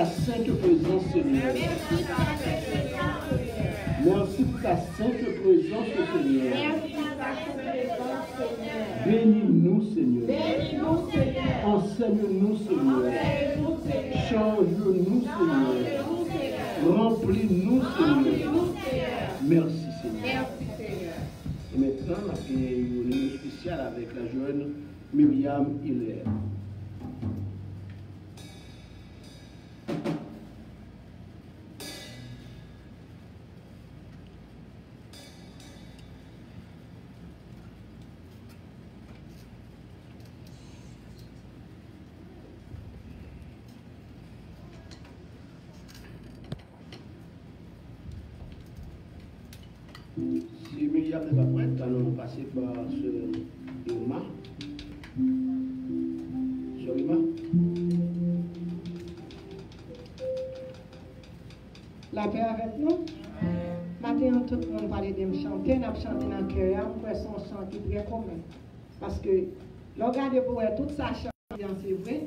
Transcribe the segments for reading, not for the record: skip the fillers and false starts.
ta sainte présence, Seigneur. Merci pour ta sainte présence, Seigneur. Bénis-nous, Seigneur. Enseigne-nous, Seigneur. Change-nous, Seigneur. Remplis-nous, Seigneur. Merci, Seigneur. Et maintenant, on a fait une réunion spéciale avec la jeune Myriam Hilaire. Si Myriam n'est pas prête, allons passer par ce Irma. Sœur Irma. La paix avec nous. Maintenant, tout le monde parle de me chanter, nous chanter dans le cœur, nous faisons un chant qui est très commun. Parce que, regardez pour tout ça, c'est vrai,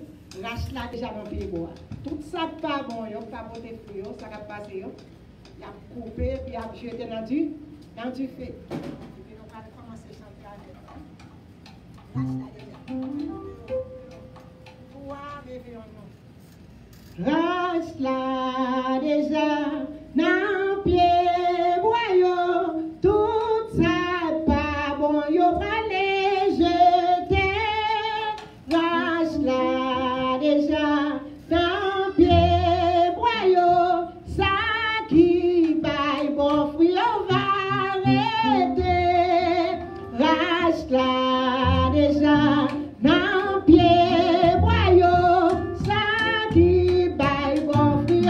rache là déjà dans le pays bois. Tout ça pas bon, il y a pas porté fruit, ça va passer, il a coupé, puis il a jeté dans du feu. Et puis on va commencer à chanter avec. Rache là déjà dans le pied boyau, tout ça pas bon, yo pas les jeter. Rache là déjà dans le pied boyau, ça qui baille bon fruit, on va arrêter. Rache là déjà dans le pied boyau, ça qui baille bon fruit,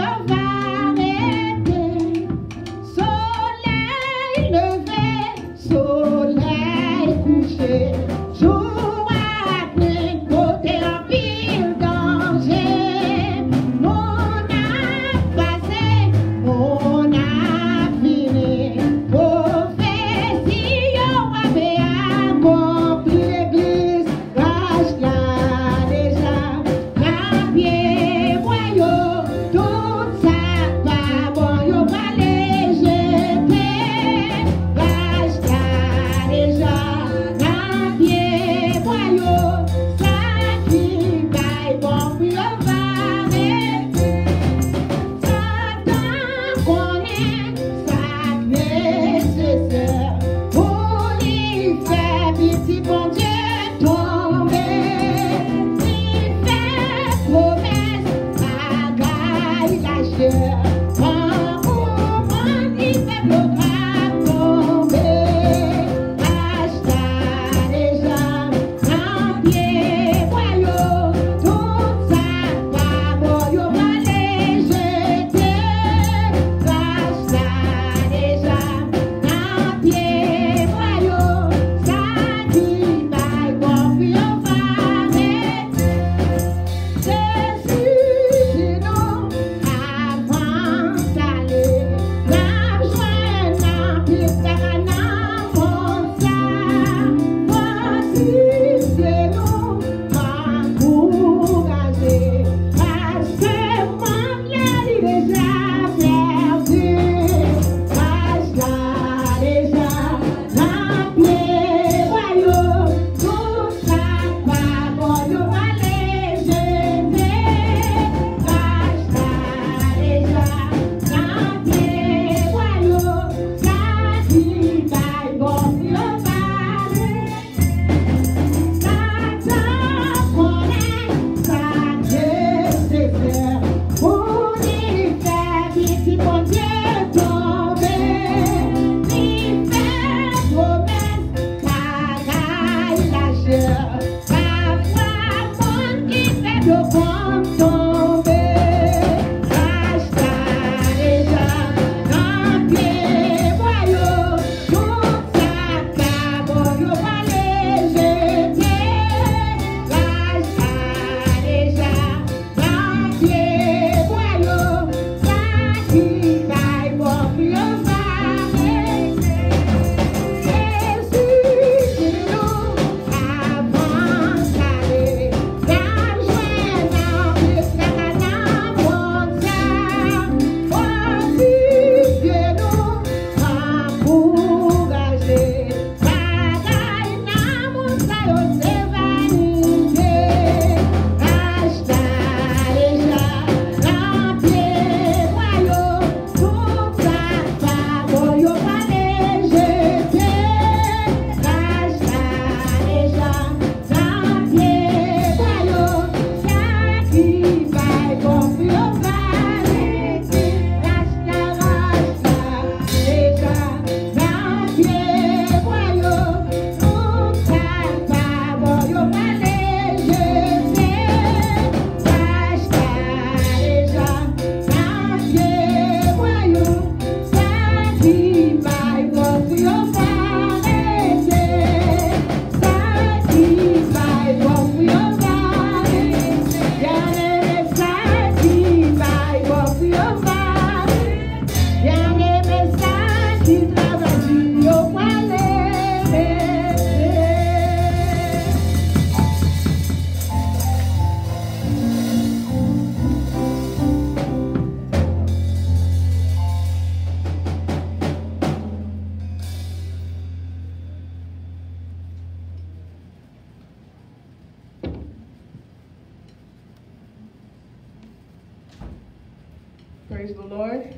Praise the Lord.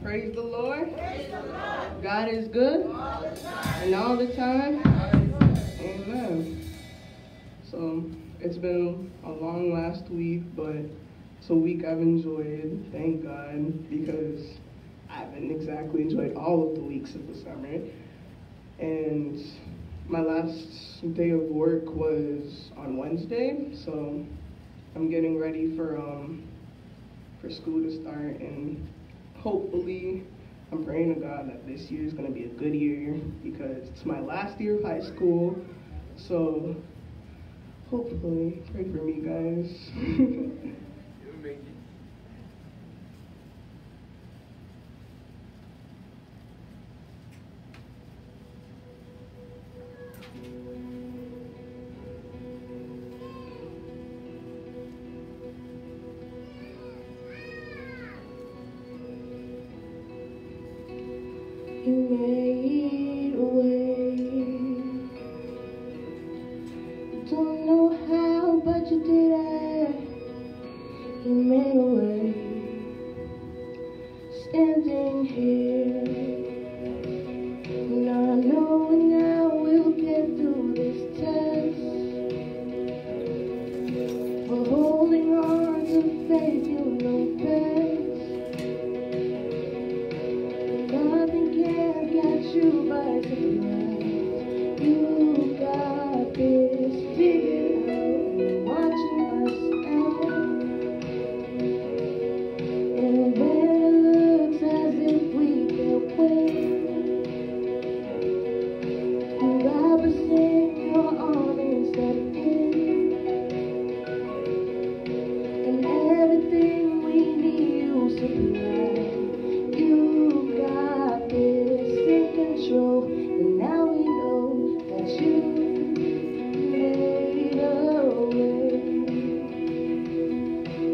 Praise the Lord. God is good. And all the time. Amen. So it's been a long last week, but it's a week I've enjoyed, thank God, because I haven't exactly enjoyed all of the weeks of the summer. And my last day of work was on Wednesday, so I'm getting ready for school to start, and hopefully I'm praying to God that this year is going to be a good year because it's my last year of high school. So hopefully, pray for me, guys. You'll make it. You made a way. Don't know how, but you did it. You made a way. Standing here, not knowing how we'll get through this test. We're holding on to faith you know best. Nothing can catch you by surprise. You got this figured out. You're watching us out. And when it looks as if we can't win, you grab us in your arms and step in. And everything we need you supply. You got this in control, and now we know that you made a way.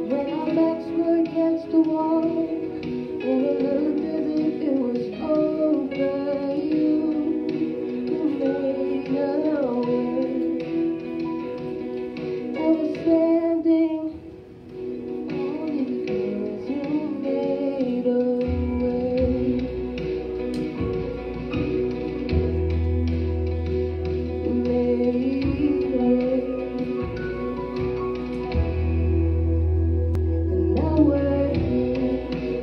When our backs were against the wall, and it looked as if it was over, you made a way. And we're standing only because you made a way. You made a way. And now we're here.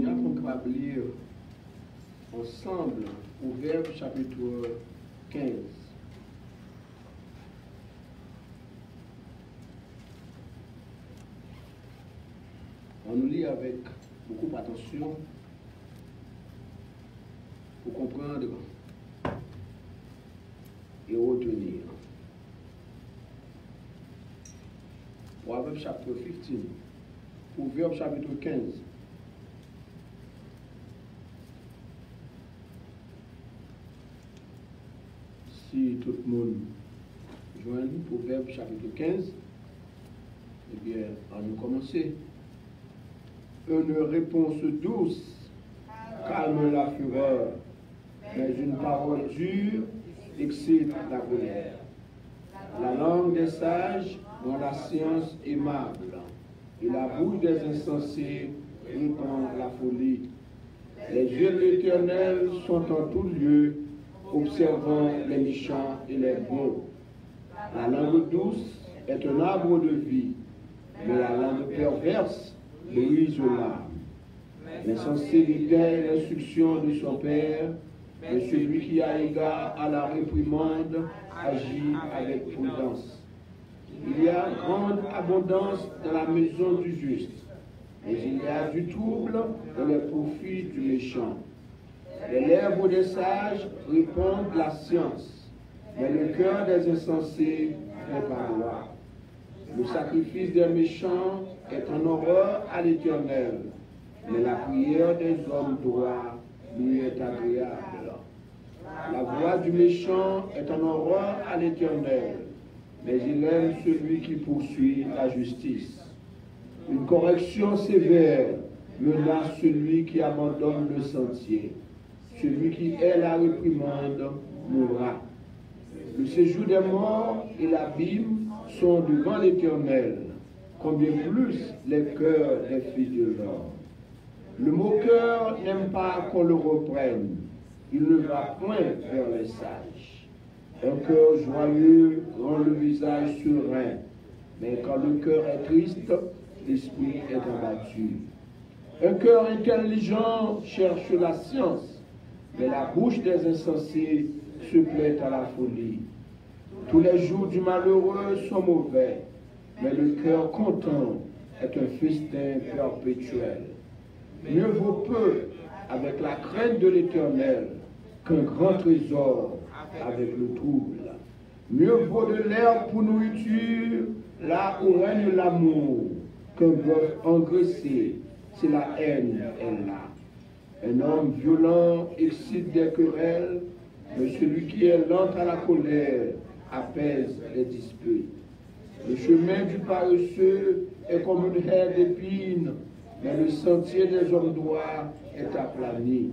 a pour capable lire ensemble Proverbe chapitre 15. On nous lit avec beaucoup d'attention pour comprendre et retenir. Proverbe chapitre 15. Proverbe chapitre 15. Si tout le monde joint Proverbe chapitre 15, eh bien, on nous commencer. Une réponse douce calme la fureur, mais une parole dure excite la colère. La langue des sages rend la science aimable, et la bouche des insensés répand la folie. Les yeux de l'Éternel sont en tout lieu, observant les méchants et les bons. La langue douce est un arbre de vie, mais la langue perverse brise l'âme. L'insensé dédaine l'instruction de son père, mais celui qui a égard à la réprimande agit avec prudence. Il y a grande abondance dans la maison du juste, mais il y a du trouble dans les profits du méchant. Les lèvres des sages répandent la science, mais le cœur des insensés fait valoir. Le sacrifice des méchants est en horreur à l'Éternel, mais la prière des hommes droits lui est agréable. La voix du méchant est en horreur à l'Éternel, mais il aime celui qui poursuit la justice. Une correction sévère menace celui qui abandonne le sentier. Celui qui hait la réprimande mourra. Le séjour des morts et l'abîme sont devant l'Éternel, combien plus les cœurs des filles de l'homme. Le moqueur n'aime pas qu'on le reprenne, il ne va point vers les sages. Un cœur joyeux rend le visage serein, mais quand le cœur est triste, l'esprit est abattu. Un cœur intelligent cherche la science, mais la bouche des insensés se plaît à la folie. Tous les jours du malheureux sont mauvais, mais le cœur content est un festin perpétuel. Mieux vaut peu avec la crainte de l'Éternel qu'un grand trésor avec le trouble. Mieux vaut de l'herbe pour nourriture, là où règne l'amour, qu'un bœuf engraissé, si la haine est là. Un homme violent excite des querelles, mais celui qui est lent à la colère apaise les disputes. Le chemin du paresseux est comme une haie d'épines, mais le sentier des hommes droits est aplani.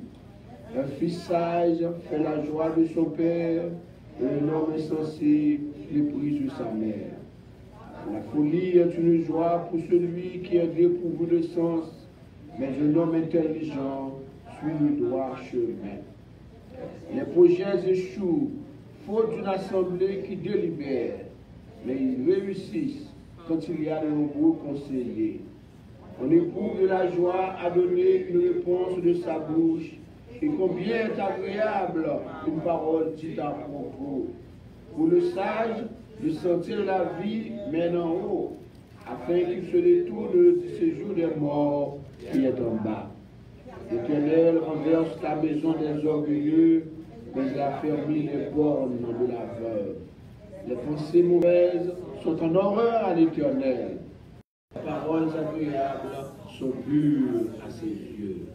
Un fils sage fait la joie de son père, et un homme insensé méprise sa mère. La folie est une joie pour celui qui est dépourvu de sens, mais un homme intelligent suit le droit chemin. Les projets échouent, faute d'une assemblée qui délibère, mais ils réussissent quand il y a de nombreux conseillers. On éprouve de la joie à donner une réponse de sa bouche, et combien est agréable une parole dite à propos. Pour le sage, le sentier de la vie mène en haut, afin qu'il se détourne du séjour des morts qui est en bas. L'Éternel renverse la maison des orgueilleux, mais il affermit les bornes de la veuve. Les pensées mauvaises sont en horreur à l'Éternel. Les paroles agréables sont pures à ses yeux.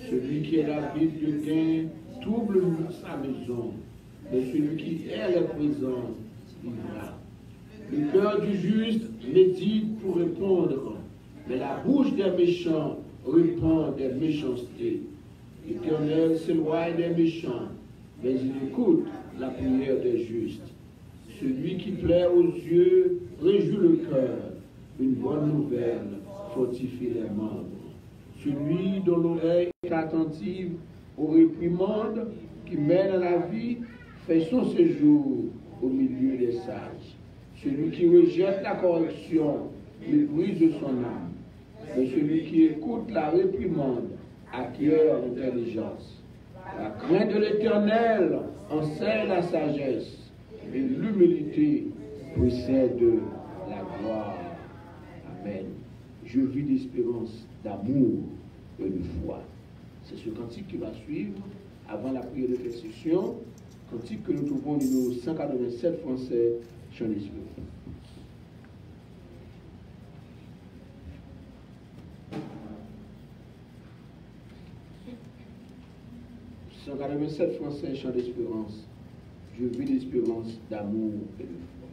Celui qui est avide de gain trouble sa maison, mais celui qui est les présents vivra. Le cœur du juste médite pour répondre, mais la bouche des méchants répand des méchancetés. L'Éternel s'éloigne des méchants, mais il écoute la prière des justes. Celui qui plaît aux yeux réjouit le cœur. Une bonne nouvelle fortifie les membres. Celui dont l'oreille est attentive aux réprimandes qui mènent à la vie fait son séjour au milieu des sages. Celui qui rejette la correction méprise son âme, mais celui qui écoute la réprimande acquiert l'intelligence. La crainte de l'Éternel enseigne la sagesse et l'humilité précède la gloire. Amen. Je vis d'espérance, d'amour et de foi. C'est ce cantique qui va suivre avant la prière de intercession. Cantique que nous trouvons au numéro 187 français, chant d'esprit. 187 français, chant d'espérance. Je vis d'espérance, d'amour et de foi.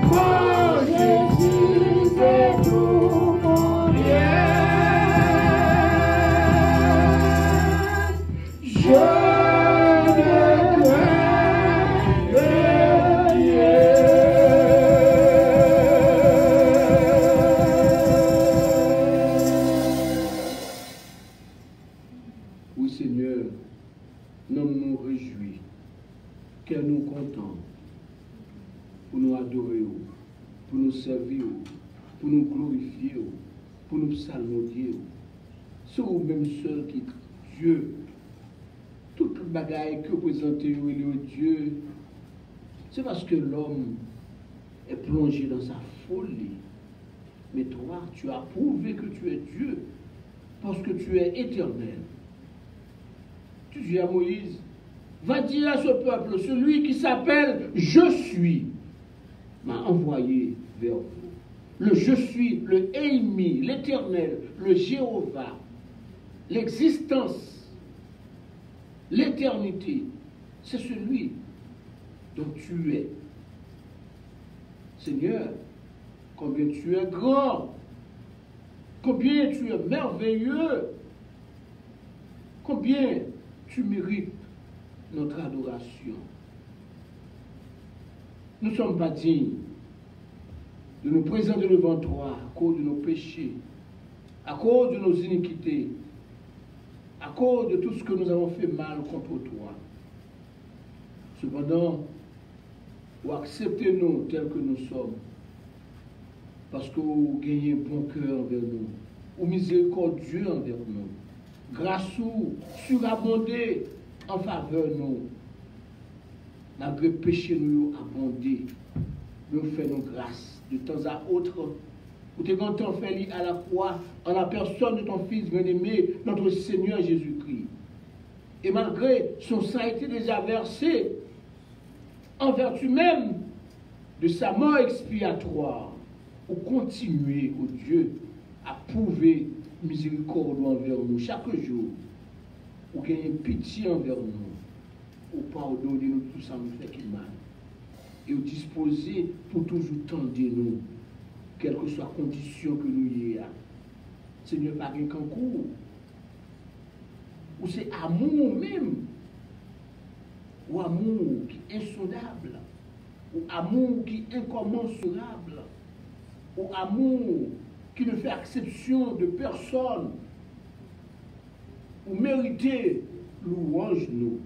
Mon Jésus, c'est tout mon bien. Je ne crains rien. Oui, Seigneur, nous nous réjouis, que nous contents pour nous adorer, pour nous servir, pour nous glorifier, pour nous psalmodier. C'est vous-même seul qui est Dieu. Toute bagaille que vous présentez, Dieu, c'est parce que l'homme est plongé dans sa folie. Mais toi, tu as prouvé que tu es Dieu, parce que tu es éternel. Tu dis à Moïse, va dire à ce peuple, celui qui s'appelle Je suis, m'a envoyé vers vous. Le Je suis, le Eimi, l'éternel, le Jéhovah, l'existence, l'éternité, c'est celui dont tu es. Seigneur, combien tu es grand, combien tu es merveilleux, combien tu mérites notre adoration. Nous ne sommes pas dignes de nous présenter devant toi à cause de nos péchés, à cause de nos iniquités, à cause de tout ce que nous avons fait mal contre toi. Cependant, vous acceptez-nous tels que nous sommes, parce que vous gagnez bon cœur envers nous, ou miséricordieux envers nous, grâce ou surabondé en faveur de nous. Malgré péché, nous abondé, nous faisons grâce de temps à autre. Ou t'es content fait à la croix en la personne de ton Fils bien-aimé, notre Seigneur Jésus-Christ. Et malgré son sang a été déjà versé, en vertu même de sa mort expiatoire, ou continuer, au Dieu, à prouver miséricorde envers nous chaque jour, ou gagner pitié envers nous, ou pardonner-nous tout ça nous fait qu'il mal, et ou disposer pour toujours tendre nous, quelle que soit la condition que nous y ayons. Seigneur, pas un concours, ou c'est amour même, ou amour qui est insondable, ou amour qui est incommensurable, ou amour qui ne fait exception de personne, ou mériter louange nous.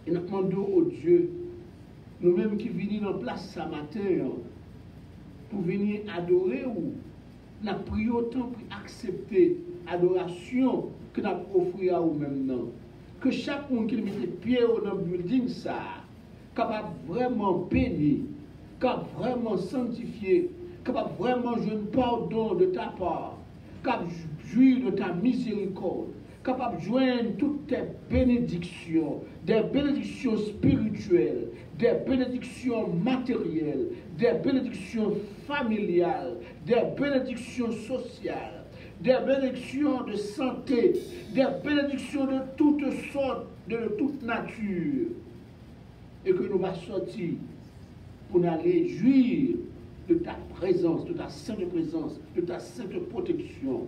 Et nous demandons au Dieu, nous-mêmes qui venons en place ce matin, pour venir adorer ou nous prions autant pour accepter l'adoration que nous offrons à nous-mêmes. Que chaque monde qui met les pieds dans le building, ça, capable vraiment bénir, capable vraiment sanctifier, capable vraiment jouer un pardon de ta part, capable jouir de ta miséricorde, capable de joindre toutes tes bénédictions, des bénédictions spirituelles, des bénédictions matérielles, des bénédictions familiales, des bénédictions sociales, des bénédictions de santé, des bénédictions de toutes sortes, de toute nature, et que nous allons sortir pour aller jouir de ta présence, de ta sainte présence, de ta sainte protection,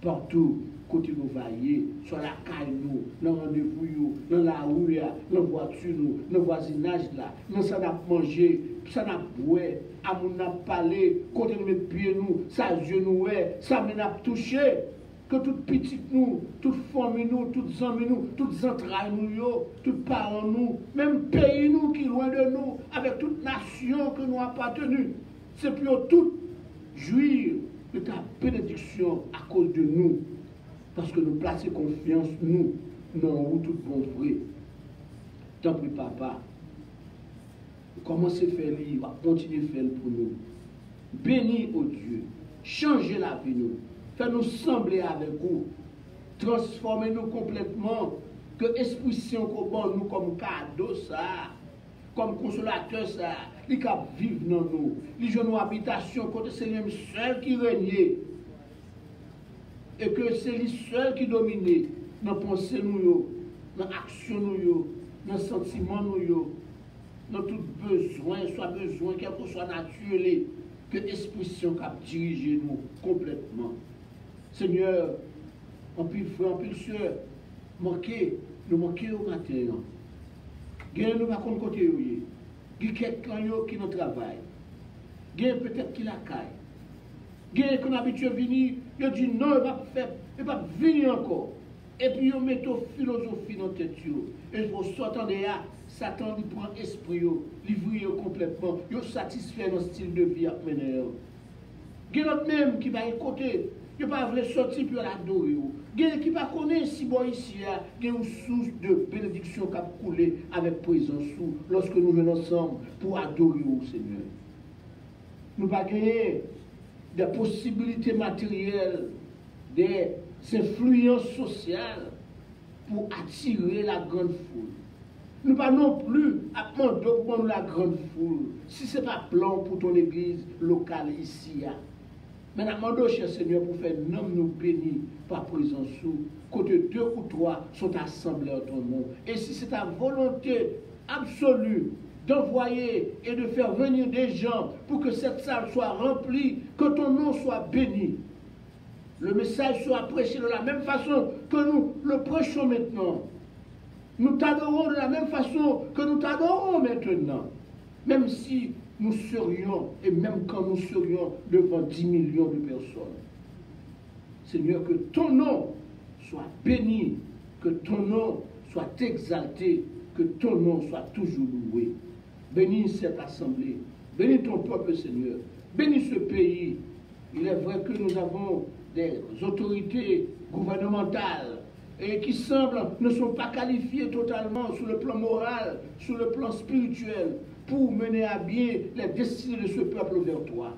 partout, côté nous vailler, sur la caille nous, dans le rendez-vous, dans la rue, dans la voiture, dans le voisinage là, dans ça n'a mangé, ça n'a boué, à mon n'a parlé, côté nous met pieds nous, ça yeux nous, ça n'a touché, que toute petite nous, toute famille nous, toutes amis nous, toutes entrailles nous, toutes parents nous, même pays nous qui est loin de nous, avec toute nation que nous appartenons, c'est pour tout jouir de ta bénédiction à cause de nous. Parce que nous plaçons confiance, nous, non, tout bon vrai. Tant pis, papa. Commencez à faire, il va continuer à faire pour nous. Bénis, oh Dieu. Changez la vie, nous. Faites-nous sembler avec vous. Transformez-nous complètement. Que l'Esprit Saint qu'on nous comme cadeau, ça, comme consolateur, ça, il va vivre dans nous. Il joue nos habitations, quand c'est lui seul qui règne. Et que c'est lui seul qui domine dans la pensée, dans l'action, dans le sentiment, dans tout besoin, quel que soit naturel, que l'Esprit Saint a dirigé nous complètement. Seigneur, en pile frère, en pile soeur, nous manquons au matin. Nous ne pas côté où il y a quelqu'un qui nous travaille. Peut-être qui la caille. Qu'on habitué à venir, il dit non, il va pas venir encore. Et puis il met une philosophie dans la tête. Et pour sortir de là, Satan il prend l'esprit, il livre complètement, il satisfait dans le style de vie à mener. Il y a d'autres même qui va écouter, il ne va pas sortir pour l'adorer. Il y a qui va connaître si bon ici, il y a une source de bénédiction qui a coulé avec présence lorsque nous venons ensemble pour adorer au Seigneur. Nous ne pas gagner des possibilités matérielles, des influences sociales pour attirer la grande foule. Nous ne pas non plus demander pour la grande foule, si ce n'est pas plan pour ton église locale ici. Mais nous demandons, cher Seigneur, pour faire nom nous bénis par présence sous, côté 2 ou 3 sont assemblés en ton nom. Et si c'est ta volonté absolue d'envoyer et de faire venir des gens pour que cette salle soit remplie, que ton nom soit béni. Le message soit prêché de la même façon que nous le prêchons maintenant. Nous t'adorons de la même façon que nous t'adorons maintenant. Même si nous serions, et même quand nous serions devant 10 millions de personnes. Seigneur, que ton nom soit béni, que ton nom soit exalté, que ton nom soit toujours loué. Bénis cette assemblée, bénis ton peuple, Seigneur, bénis ce pays. Il est vrai que nous avons des autorités gouvernementales et qui semblent ne sont pas qualifiées totalement sur le plan moral, sur le plan spirituel, pour mener à bien les destinées de ce peuple vers toi.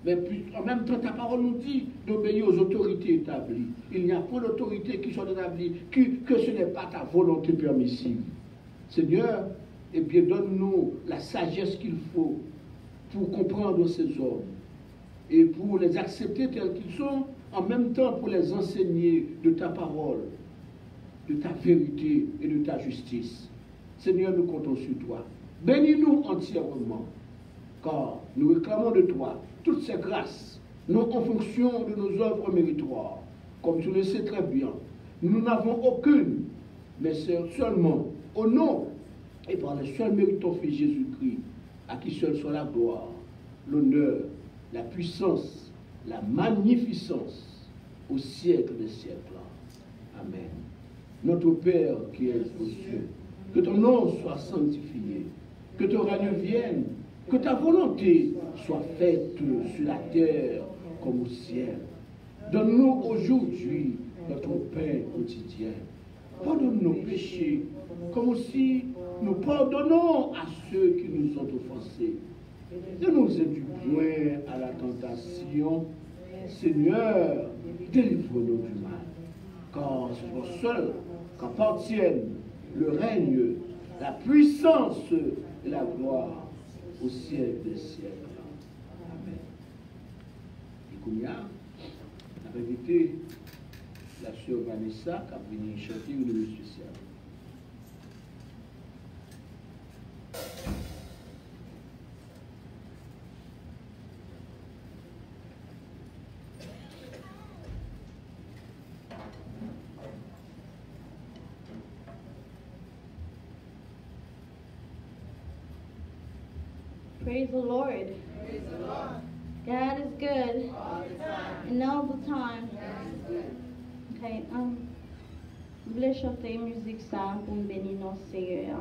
Mais puis, en même temps, ta parole nous dit d'obéir aux autorités établies. Il n'y a pas d'autorité qui soit établie que ce n'est pas ta volonté permissive. Seigneur, eh bien, donne-nous la sagesse qu'il faut pour comprendre ces hommes et pour les accepter tels qu'ils sont, en même temps pour les enseigner de ta parole, de ta vérité et de ta justice. Seigneur, nous comptons sur toi. Bénis-nous entièrement, car nous réclamons de toi toutes ces grâces, non en fonction de nos œuvres méritoires, comme tu le sais très bien. Nous n'avons aucune, mais c'est seulement au nom et par le seul mérite de ton Fils Jésus-Christ, à qui seul soit la gloire, l'honneur, la puissance, la magnificence au siècle des siècles. Amen. Notre Père qui es aux cieux, que ton nom soit sanctifié, que ton règne vienne, que ta volonté soit faite sur la terre comme au ciel. Donne-nous aujourd'hui notre pain quotidien. Pardonne nos péchés, comme aussi nous pardonnons à ceux qui nous ont offensés. Ne nous induis point à la tentation, Seigneur, délivre-nous du mal. Car c'est pour seul qu'appartiennent le règne, la puissance et la gloire au siècle des siècles. Amen. Et Kounia, a invité la sœur Vanessa qui a venu chanter une musique spéciale. Praise the Lord. Praise the Lord. God is good. All the time. And all the time. Yes. Okay, je voulais chanter musique ça pour me bénir dans le Seigneur.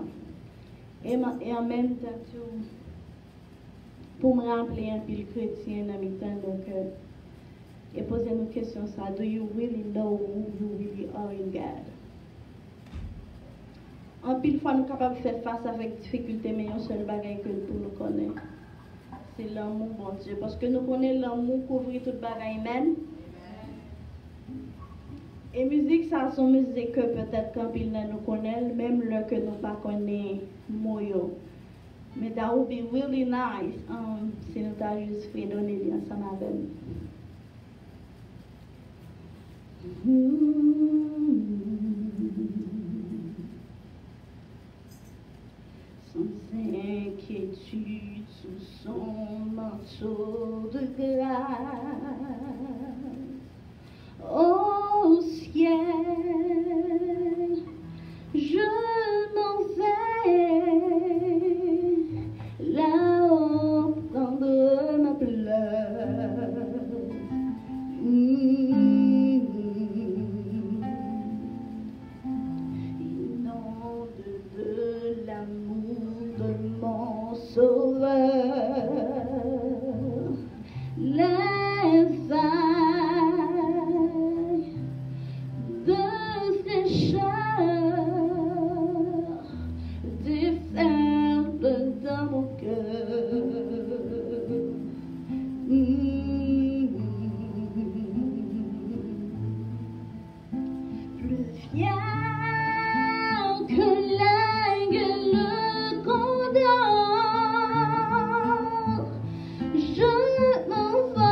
Et en même temps, pour me rappeler un peu le chrétien dans mes temps, donc, et poser une question ça, do you really know who you really are in God? En pile fois, nous sommes capables de faire face avec difficulté, mais il y a un seul bagage que nous connaissons. C'est l'amour, bon Dieu. Parce que nous connaissons l'amour couvrir toute bagaille humaine. Et musique, ça sont musiques que peut-être quand il nous connaît, même là que nous ne connaissons pas. Mais that would be really nice si nous avons juste fait donner ensemble avec nous. Some inquiétudes sous son manteau de grâce. Au ciel, je m'en vais, là-haut prendre ma place. Inonde de l'amour de mon sauveur, les vagues de fraîcheur déferlent dans mon cœur. Plus fier que l'aigle condor, je m'envole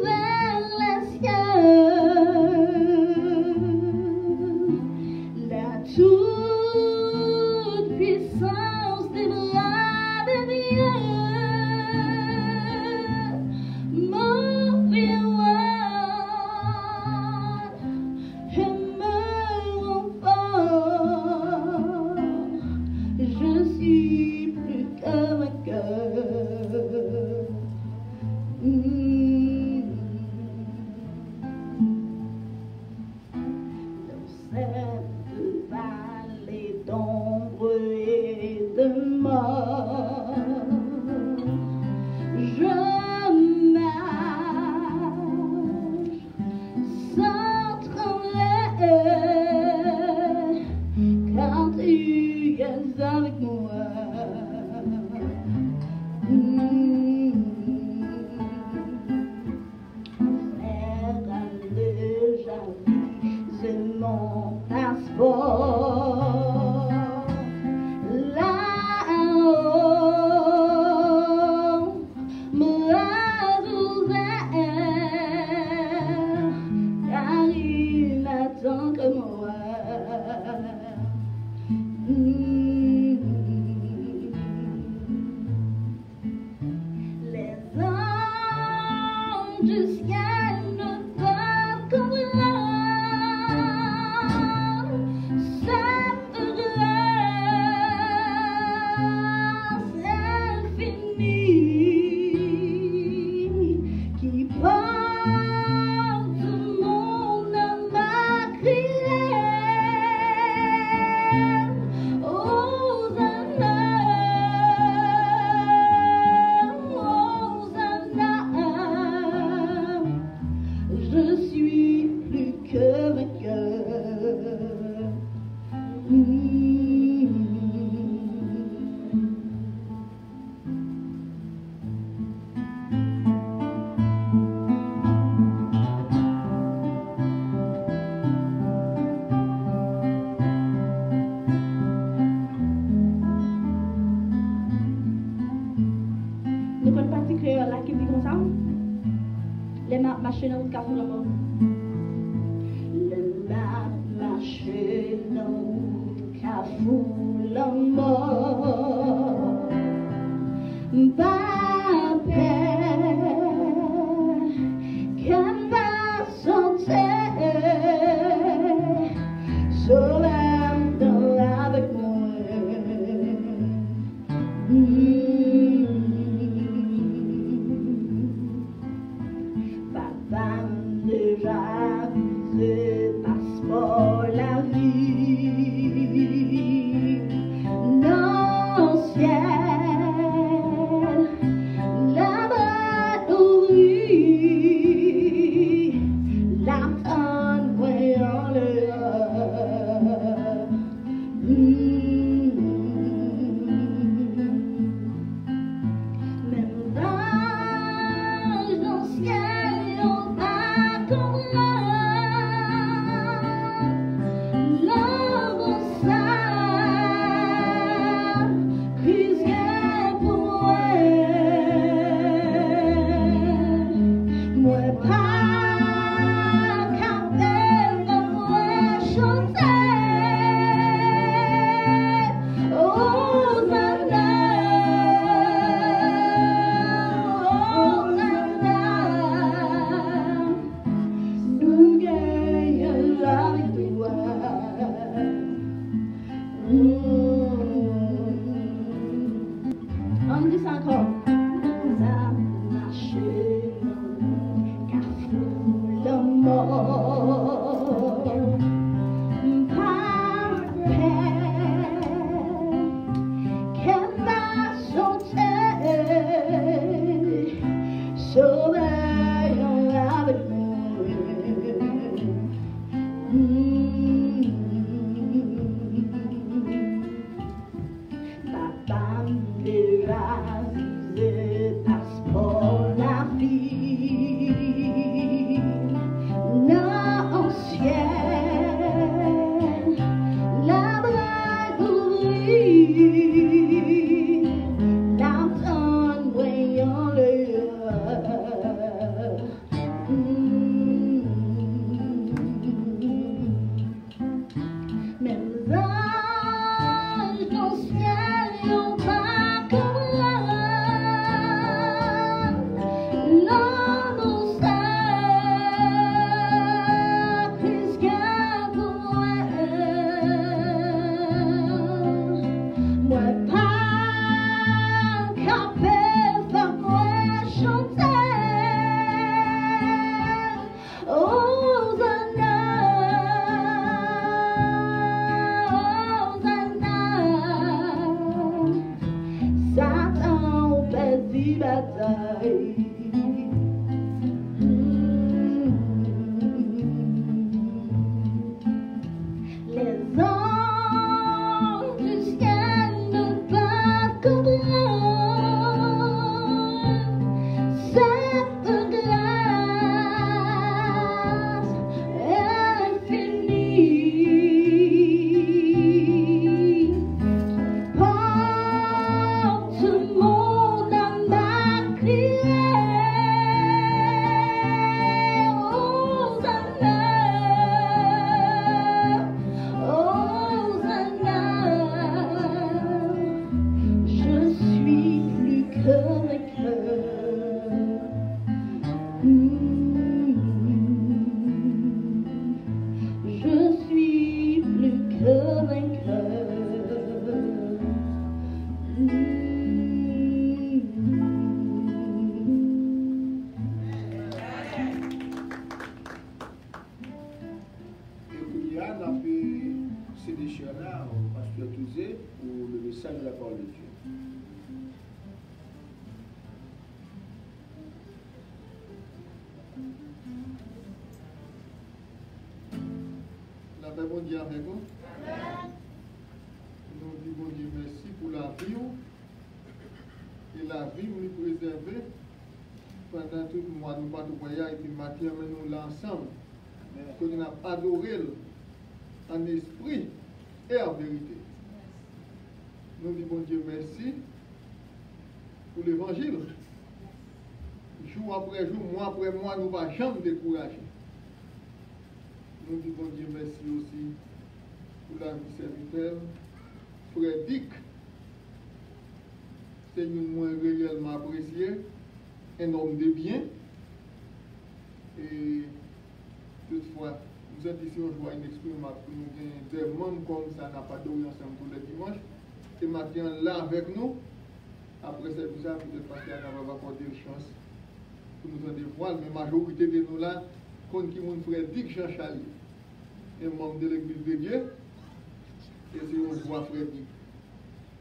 vers les cieux. La toute puissance des bras de Dieu m'environne et me rend fort. Je suis plus qu'un vainqueur. Dans cette vallée d'ombre et de mort, je marche sans trembler, car tu es avec moi. C'est mon passeport. Là-haut, bras ouverts, car il n'attend que moi. Les anges du ciel ne peuvent comprendre cette grâce infinie qui porte mon âme à crier. Hosanna, Hosanna. Je suis plus que vainqueur. Nous prenons partie créole là qui dit comme ça. Les machines dans le café là. Les machines dans le café là. Papa, qu'elle va sauter, sauver avec moi. Papa déjà visé passeport la vie. Non ciel, là-bas ouvri, l'attend voyant le On dit ça encore. Nous avons marché car sous le mort. Par elle, qu'elle m'a sauté, sauvé avec nous. Papa me rasé passeport la vie, non ciel, la bras ouvrit, l'entendre voyant le même ange dans le ciel y'ont pas comme l'homme au sacrifice pour moi pas capable de moi chanter Hosanna, Satan perdit bataille. Les anges du ciel ne peuvent comprendre cette grâce infinie. Porte mon âme à crier Hosanna, Hosanna. Je suis plus que vainqueur. Je suis plus que vainqueur. Et puis, il y a fait ces déchets-là au pasteur Touzé pour le message de la parole de Dieu. La paix, bon Dieu avec vous. Nous disons bon Dieu merci pour la vie et la vie nous préserver pendant tout le mois. Nous pas de voyage et puis matin, mais nous l'ensemble. Que nous avons adoré en esprit et en vérité. Nous disons bon Dieu merci pour l'évangile. Jour après jour, mois après mois, nous ne va jamais décourager. Nous disons bon Dieu merci aussi pour la vie serviteur, frère Dick. C'est une moins réellement apprécié, un homme de bien. Et toutefois, nous êtes ici, on joue une expérience pour nous des membres comme ça, n'a pas dormi ensemble tous les dimanches. Et maintenant, là avec nous, après cette visa, peut-être parce qu'il y a apporté une chance pour nous en dévoiler, mais la majorité de nous là, comme qui mon frère Dick Jean Charlie, un membre de l'église de Dieu, et c'est on voit frère Dick.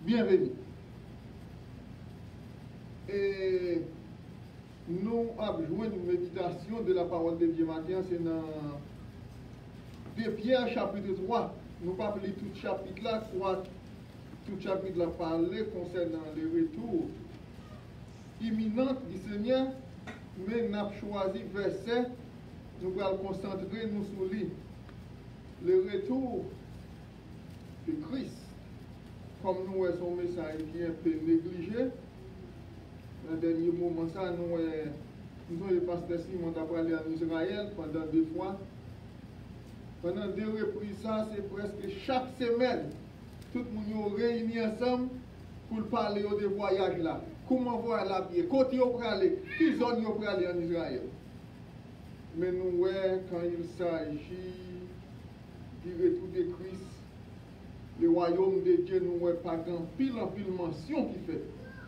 Bienvenue. Et nous avons joué une méditation de la parole de Dieu matin, c'est dans 2 Pierre chapitre 3. Nous ne pouvons pas lire tout le chapitre là, tout le chapitre là parler concernant les retours imminents du Seigneur, mais nous avons choisi verset, nous allons concentrer nous sur lui. Le retour de Christ, comme nous avons son message qui est un peu négligé. Dans le dernier moment, ça, nous avons le pasteur Simon a parlé en Israël pendant 2 fois. Pendant 2 reprises, ça, c'est presque chaque semaine, tout le monde est réuni ensemble pour parler de voyage là. Comment voir la pied, côté on peut aller, qui zone on peut aller en Israël. Mais nous, quand il s'agit du retour de Christ, le royaume de Dieu, nous pas grand pile en pile mention qui fait.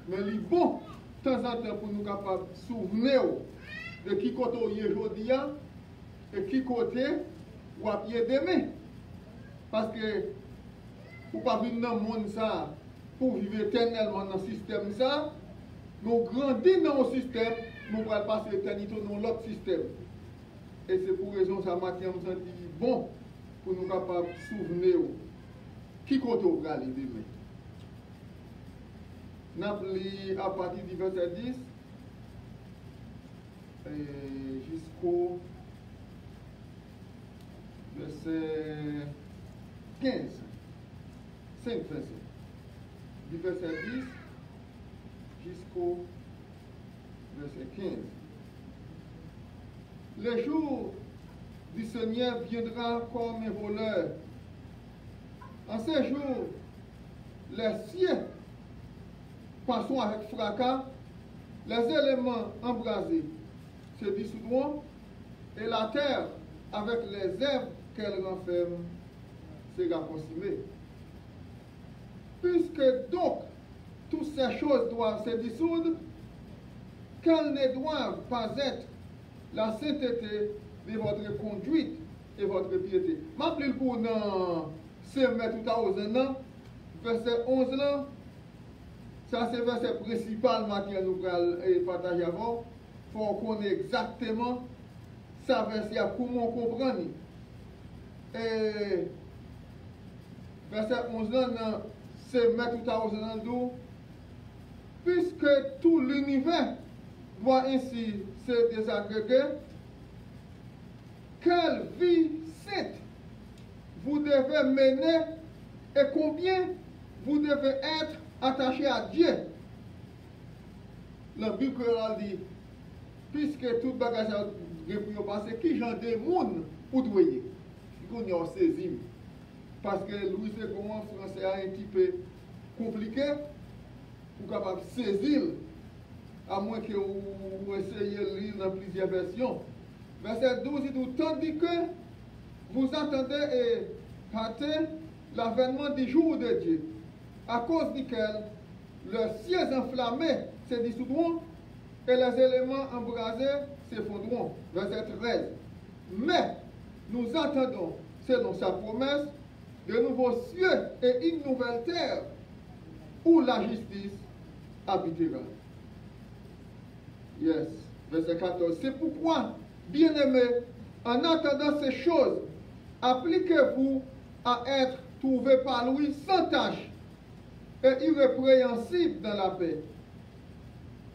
Mais il est bon, de temps en temps, pour nous capables de souvenir de qui côté on est aujourd'hui et qui côté on a pied demain. Parce que pour ne pas vivre dans le monde ça, pour vivre éternellement dans le système ça, nous grandissons dans le système, nous allons passer l'éternité dans l'autre système. Et c'est pour raison ça, Mathieu me senti bon pour nous capables de souvenir qui côté on va aller demain. Nous avons à partir du verset 10 jusqu'au verset 15. 5 versets. Du verset 10 jusqu'au verset 15. Le jour du Seigneur viendra comme un voleur. En ces jours, les cieux passeront avec fracas, les éléments embrasés se dissoudront, et la terre, avec les herbes qu'elle renferme, sera consumée. Puisque donc toutes ces choses doivent se dissoudre, qu'elles ne doivent pas être la sainteté de votre conduite et votre piété. M'appelez pour dans Semé tout à l'heure, verset 11 là, ça c'est le verset principal que nous allons partager avant. Il faut qu'on connaisse exactement ça verset comment comprendre. Et verset 11 là, c'est mettre tout à l'heure, puisque tout l'univers doit ainsi se désagréger, quelle vie sainte vous devez mener et combien vous devez être attaché à Dieu. La Bible dit, puisque tout bagage a passé, qui j'en des monde pour doyer. Il y a saisi. Parce que Louis II français a un petit peu compliqué pour capable saisir, à moins que vous essayiez de lire dans plusieurs versions. Verset 12, il dit, tandis que vous attendez et hâtez l'avènement du jour de Dieu, à cause duquel le ciel enflammé se dissoudront et les éléments embrasés s'effondreront. Verset 13. Mais nous attendons, selon sa promesse, de nouveaux cieux et une nouvelle terre où la justice habitera. Yes. Verset 14. C'est pourquoi, bien-aimés, en attendant ces choses, appliquez-vous à être trouvés par lui sans tâche et irrépréhensible dans la paix.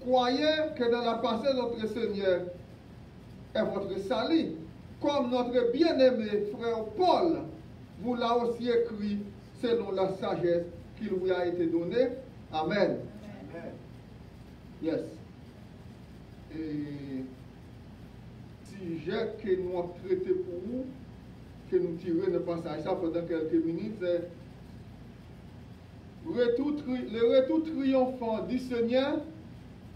Croyez que dans la pensée de notre Seigneur est votre salut, comme notre bien-aimé frère Paul vous l'a aussi écrit selon la sagesse qui lui a été donnée. Amen. Amen. Yes. Et sujet que nous avons traité pour vous, que nous tirons le passage ça pendant quelques minutes, c'est le retour triomphant du Seigneur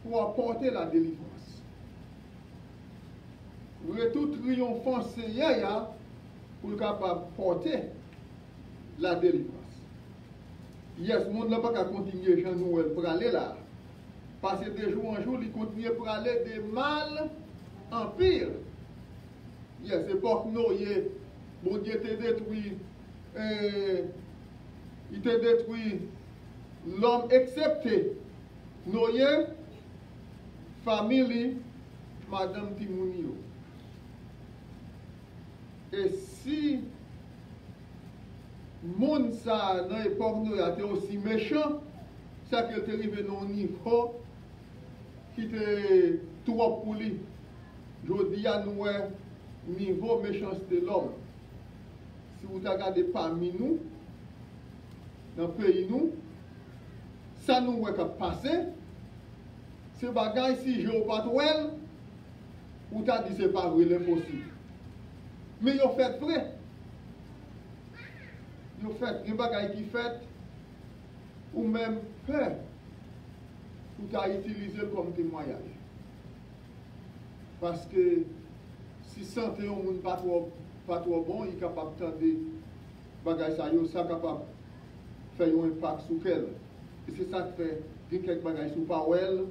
pour apporter la délivrance. Le retour triomphant Seigneur pour capable porter la délivrance. Yes, le monde n'a pas qu'à continuer Jean Noël pour aller là. Parce que de jour en jour, il continue pour aller de mal en pire. Yes, c'est pas que Noé, bon Dieu t'a détruit, il t'a détruit l'homme excepté Noé, famille, Madame Timounio. Et si monde ça dans l'époque Noé était aussi méchant, ça qu'il est arrivé dans un niveau qui était trop pour lui. Je dis à nous, niveau méchanceté de l'homme. Si vous regardez parmi nous, dans le pays nous, ça nous a passé. Ce bagage si je pas toi, ou t'as dit c'est pas vrai, l'impossible. Mais ils ont fait vrai. Ils ont fait des bagages qui fait, ou même peur, ou t'as utilisé comme témoignage. Parce que si santé au monde pas trop bon, il est capable de tendre bagages ça capable de faire un impact sur elle. Et c'est ça qui fait que quelques bagages sous pas well,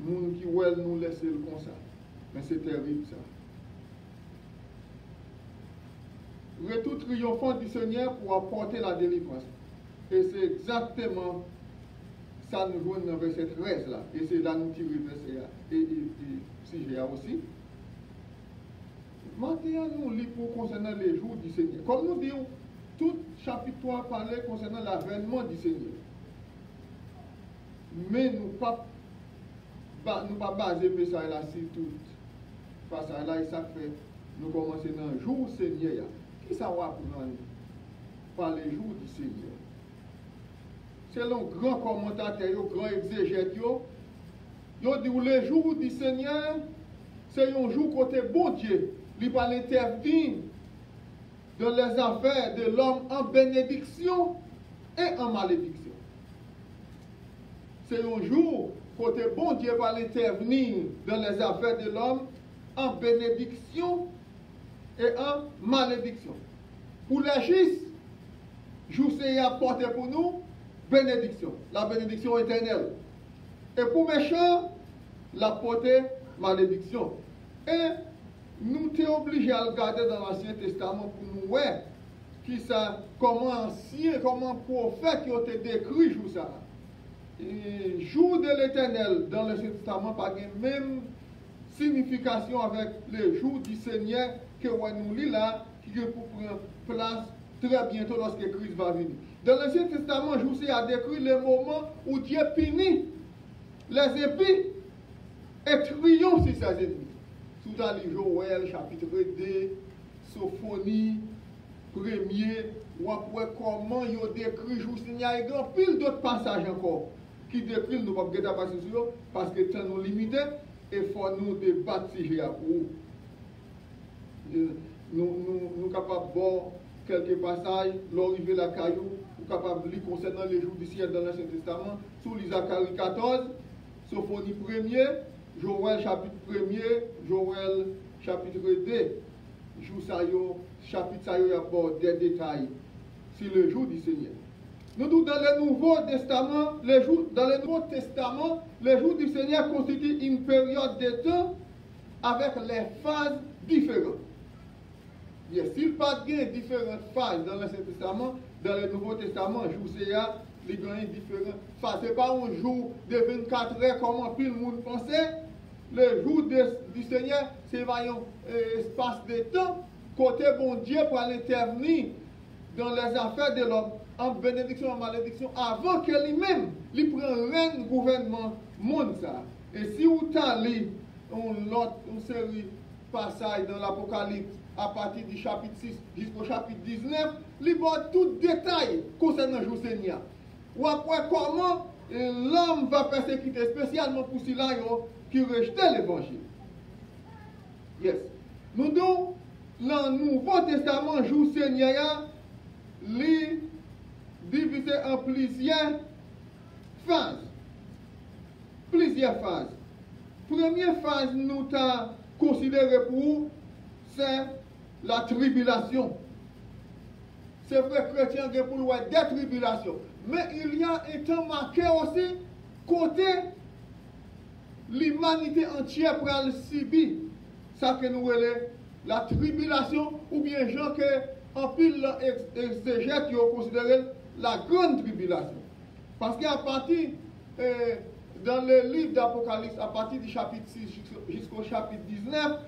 nous qui well nous laisser le comme ça. Mais c'est terrible ça. Retour triomphant du Seigneur pour apporter la délivrance. Et c'est exactement ça nous joue dans le verset 13 là. Et c'est là nous tirons le verset et si j'ai aussi. Maintenant, nous lisons concernant les jours du Seigneur. Comme nous disons, tout chapitre 3 parlait concernant l'avènement du Seigneur. Mais nous ne pas baser ça là sur tout. Parce que là, ça fait, nous commençons dans le jour du Seigneur. Qui ça va apprendre par les jours du Seigneur? Selon grand commentateur, grand exégète, ils dit les jours du Seigneur, c'est un jour côté bon Dieu. Il va intervenir dans les affaires de l'homme en bénédiction et en malédiction. C'est un jour côté bon Dieu va intervenir dans les affaires de l'homme en bénédiction et en malédiction. Pour les justes, jour c'est apporté pour nous bénédiction, la bénédiction éternelle. Et pour les méchants, la portée malédiction. Et nous sommes obligés à regarder dans l'Ancien Testament pour nous voir qui ça, comment ancien, comment prophète qui ont été décrit jour ça. Et jour de l'Éternel dans l'Ancien Testament pas la même signification avec le jour du Seigneur que nous lisons là, qui est pour prendre place très bientôt lorsque Christ va venir. Dans l'Ancien Testament, jour c'est a décrit le moment où Dieu punit les impies et triomphe sur ses ennemis. Tout dans les Joël, chapitre 2, Sophonie, 1er, ou après comment il a décrit jour il y a grand pile d'autres passages encore qui décrivent, nous ne pouvons pas passer sur eux parce que le temps nous limité et il faut nous débattre si nous capables de voir quelques passages, l'arrivée de la caillou, nous capables de lire concernant les jours du ciel dans l'Ancien Testament, sous Zacharie 14, Sophonie 1er, Joël chapitre 1er, Joël chapitre 2. Chapitre ça, il y a des détails sur le jour du Seigneur. Nous disons dans le Nouveau Testament, le jour du Seigneur constitue une période de temps avec les phases différentes. Bien, s'il n'y a pas de différentes phases dans l'Ancien Testament, dans le Nouveau Testament, le jour Seigneur, il y a différentes phases. Ce n'est pas un jour de 24 heures comme un peu le monde pensait. Le jour du Seigneur, c'est un espace de temps, côté bon Dieu pour intervenir dans les affaires de l'homme, en bénédiction, en malédiction, avant que lui-même, il prenne un gouvernement monde ça. Et si vous avez une série de passages dans l'Apocalypse, à partir du chapitre 6 jusqu'au chapitre 19, il y a tout détail concernant le jour Seigneur. Ou après comment l'homme va persécuter, spécialement pour ceux-là qui rejetaient l'évangile. Yes. Nous donc, dans le Nouveau Testament, jour Seigneur, il divisé en plusieurs phases. Plusieurs phases. Première phase, nous avons considéré pour c'est la tribulation. C'est vrai, chrétien, pour nous des tribulations. Mais il y a un temps marqué aussi côté l'humanité entière pour le subir. Ça que nous relève la tribulation ou bien gens que en pile exégètes qui ont considéré la grande tribulation. Parce qu'à partir dans le livre d'Apocalypse, à partir du chapitre 6 jusqu'au chapitre 19,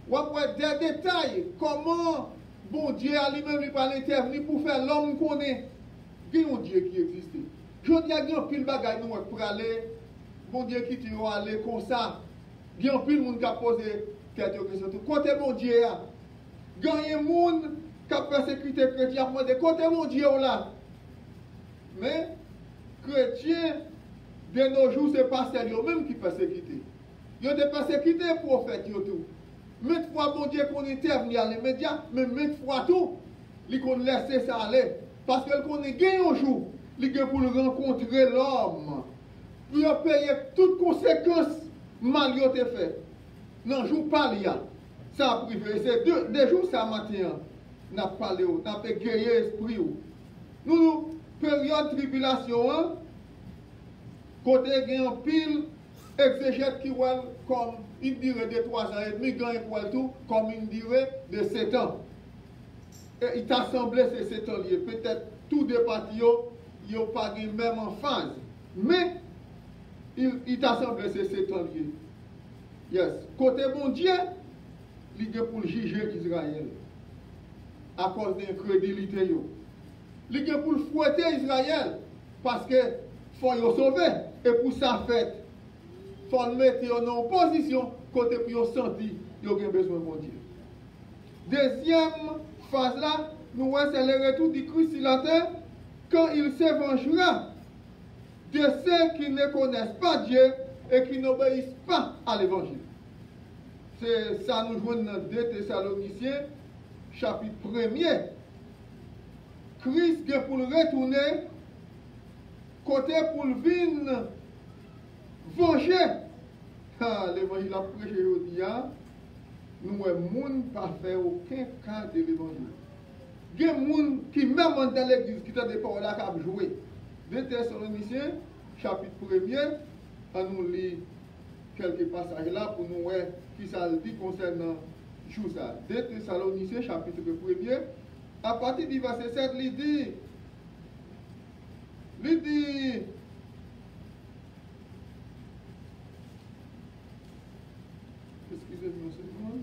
on voit des détails, comment bon Dieu a lui-même intervenir pour faire l'homme connaît. Il y a un Dieu qui existe. Je dis qu'il y a un pile bagaille pour aller, bon Dieu qui tu vas aller comme ça. Il y a un pile monde qui a posé quelques questions. Côté bon Dieu, il y a un monde qui a persécuté les chrétiens, côté bon Dieu là. Mais chrétiens, de nos jours, ce n'est pas eux-mêmes qui persécutent. Ils ont des persécutés prophètes. Maintes fois, bon Dieu, qu'on intervient à les médias, mais maintes fois tout, ils qu'on laisse ça aller. Parce que qu'on est gagné un jour, ils ont pour rencontrer l'homme, pour payer toutes conséquences mal qu'ils ont fait. Non, jour pas là. Ça a privé. C'est deux jours, ça matin. N'a pas parlé, n'a pas guéri l'esprit. Nous, période tribulation, hein, côté gen pile exégète qui voit comme une durée de 3 ans et demi, grand étoile tout, comme une durée de 7 ans. Et il t'a semblé ces 7 ans liés. Peut-être tous des partis, ils n'ont pas de même en phase. Mais il t'a semblé ces 7 ans liés. Yes. Côté bon Dieu, il est pour juger Israël. À cause d'incrédulité. Il est pour fouetter Israël. Parce que faut le sauver. Et pour ça fait, il faut le mettre en opposition côté pour sentir qu'il a besoin de mon Dieu. Deuxième phase là, nous voyons c'est le retour du Christ sur la terre quand il se vengera de ceux qui ne connaissent pas Dieu et qui n'obéissent pas à l'évangile. C'est ça nous jouons dans 2 Thessaloniciens, chapitre 1er. Christ est pour le retourner, côté pour le venir venger. L'évangile a prêché aujourd'hui, nous ne pas faire aucun cas de l'évangile. Il y a des gens qui, même dans l'église, qui ont des paroles à jouer. 2 Thessaloniciens, chapitre 1er, on nous lit quelques passages là pour nous voir qui ça dit concernant jour ça. 2 Thessaloniciens, chapitre 1er, à partir du verset 7, il dit, excusez-moi une seconde.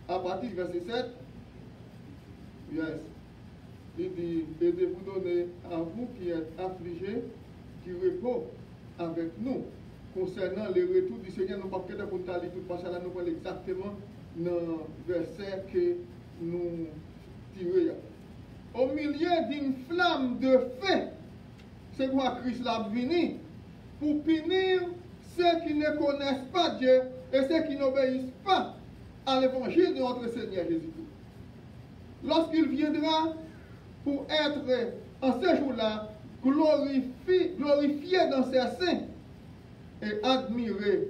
À partir du verset 7, yes, il dit, et de vous donner à vous qui êtes affligés, qui repos avec nous, concernant le retour du Seigneur. Nous ne pouvons pas pour aller tout passage là, nous prenons exactement dans le verset que nous tirons. Au milieu d'une flamme de feu, c'est quoi Christ l'a venu pour punir ceux qui ne connaissent pas Dieu et ceux qui n'obéissent pas à l'évangile de notre Seigneur Jésus-Christ. Lorsqu'il viendra pour être en ce jour-là glorifié dans ses saints et admiré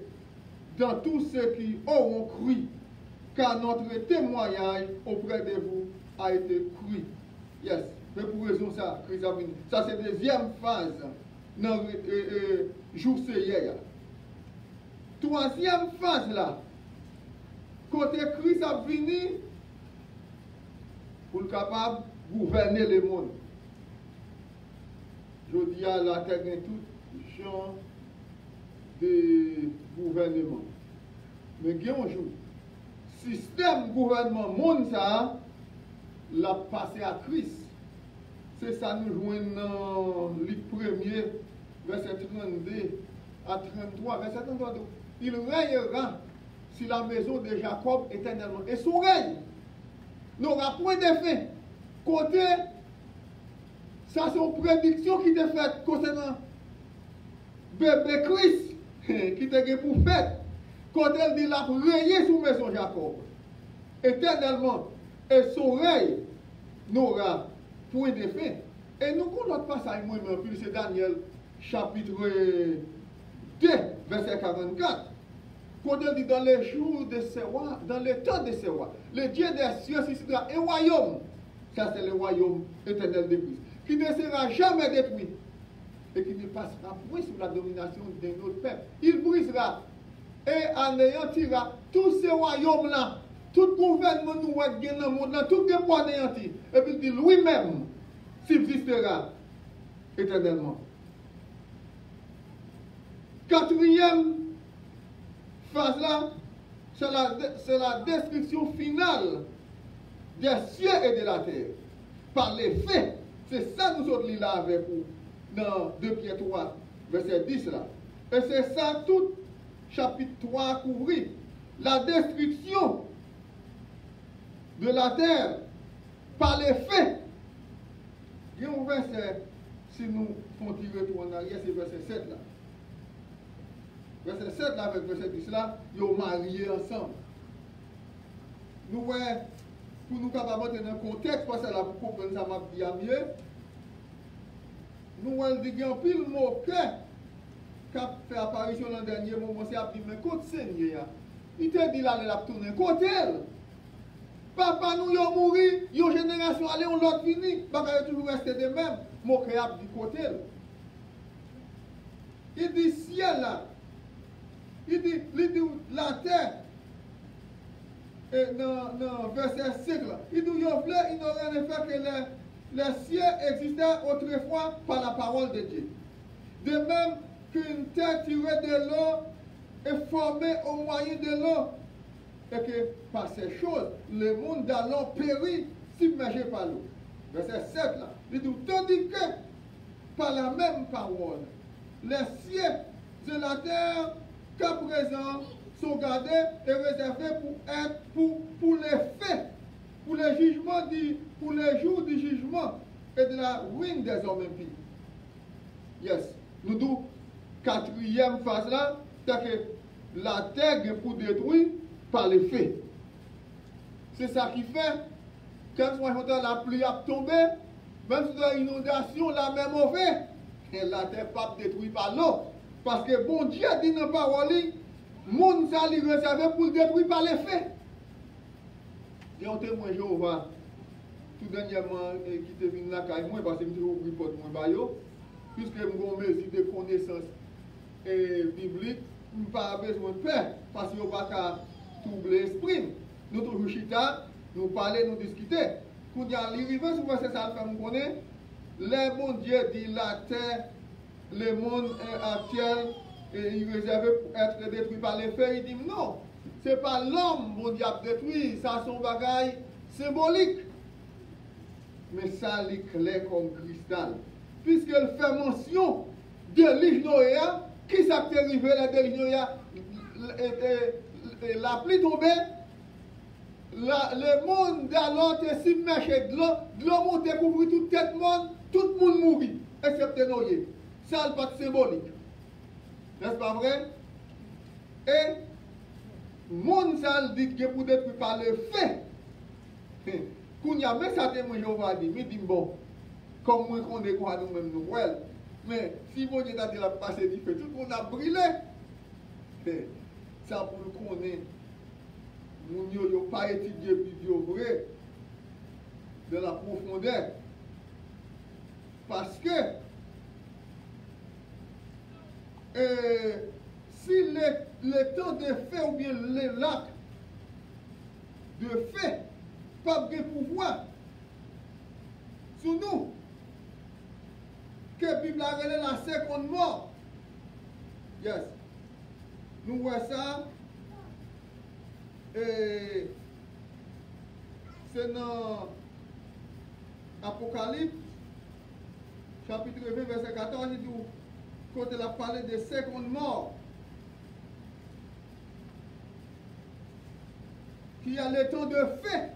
dans tous ceux qui auront cru, car notre témoignage auprès de vous a été cru. Yes, mais pour raison ça, Christ a venu. Ça c'est la deuxième phase dans le jour c'est hier. Troisième phase là, côté Christ a venu pour être capable de gouverner le monde. Je dis à la terre tout genre de gouvernement. Mais il y a un jour, système gouvernement monde ça l'a passé à Christ. C'est ça nous jouons dans le premier, verset 32 à 33. Verset 33, il règnera sur la maison de Jacob éternellement. Et son règne n'aura point d'effet. Côté, ça c'est une prédiction qui était faite concernant bébé Christ, qui était pour faire. Quand elle dit la régner sur la maison Jacob éternellement. Et son règne n'aura point d'effet. Et nous, quand notre passage, moi-même, puis c'est Daniel, chapitre 2, verset 44. Quand elle dit dans les jours de Sewa, dans le temps de Sewa, le Dieu des cieux suscitera un royaume. Ça, c'est le royaume éternel de Christ, qui ne sera jamais détruit et qui ne passera point sous la domination d'un autre peuple. Il brisera et anéantira tous ces royaumes-là. Tout gouvernement nous va gagner dans le monde, tout n'est pas anéanti. Et puis il dit lui-même subsistera éternellement. Quatrième phase là, c'est la destruction finale des cieux et de la terre. Par les faits. C'est ça nous autres là avec vous dans 2 Pierre 3, verset 10 là. Et c'est ça tout chapitre 3 couvrir. La destruction de la terre par les faits. Il y a un verset, si nous faisons tirer tout en arrière, c'est verset 7 là. Verset 7 là avec verset 10 là, ils ont marié ensemble. Nous voyons, pour nous capables dans un contexte, parce que là, pour comprendre ça, m'a dit à mieux, nous voyons qu'il y a un pile mot qui a fait apparition dans le dernier moment, c'est à dire, mais côté Seigneur, il te dit là, il a tourné côté elle. papa nous yon mouri, yon génération allé, on l'autre fini, bagaille toujours resté de même, mon créable du côté. Il dit ciel là, il dit la terre, et dans verset 5 là, il dit yon voulait ignorer en effet que les cieux existaient autrefois par la parole de Dieu. De même qu'une terre tirée de l'eau est formée au moyen de l'eau, et que par ces choses, le monde d'alors périt, submergé par l'eau. Verset 7 là, il dit, tandis que par la même parole, les cieux de la terre qu'à présent sont gardés et réservés pour les faits, pour les jugements, pour les jours du jugement et de la ruine des hommes impies. Yes. Nous disons, quatrième phase là, c'est que la terre est pour détruire par les faits. C'est ça qui fait, quand la pluie a tombé, même si il y a une inondation, la même mauvais, et la terre n'est pas détruite par l'eau. Parce que bon Dieu dit dans la parole, le monde ça lui réservé pour détruire par les faits. Il y a un témoin Jéhovah, tout dernièrement, qui est venu là, parce que je suis ouvert porte moi, puisque je suis mesure de connaissance biblique, je n'ai pas besoin de peur, parce que je ne vais pas troubler l'esprit. Nous toujours chita, nous parler, nous discuter. Quand il y a l'arrivée sur verset ça, nous connaissons, le bon Dieu dit la terre, le monde actuel, et il est réservé pour être détruit par les faits. Il dit non, ce n'est pas l'homme, mon Dieu, détruit, ça son bagage symbolique. Mais ça, il est clair comme cristal. Puisqu'elle fait mention de l'Ignoria, qui s'est arrivé là de l'Ignoria, la pluie tombée, le monde d'alors est submergé de l'eau monte couvrir toute tête monde, tout le monde mourit, excepté Noé. Ça, n'est pas symbolique. N'est-ce pas vrai? Et le monde, ça dit que pour détruire par le fait. Quand il y a même ça, témoin Jéhovah dit, mais dit bon, comme moi qu'on est quoi nous-mêmes nous, well. Mais si mon Dieu a dit la passé du feu, tout le monde a brûlé. Ça pour le connaître. Nous n'avons pas étudié Bible vrai de la profondeur. Parce que si le temps de fait ou bien les lacs de fait, pas de pouvoir sur nous, que la Bible a relé la seconde mort. Yes. Nous voyons ça. Et c'est dans Apocalypse, chapitre 20, verset 14, il dit, quand il a parlé de seconde mort, qui a le temps de fait.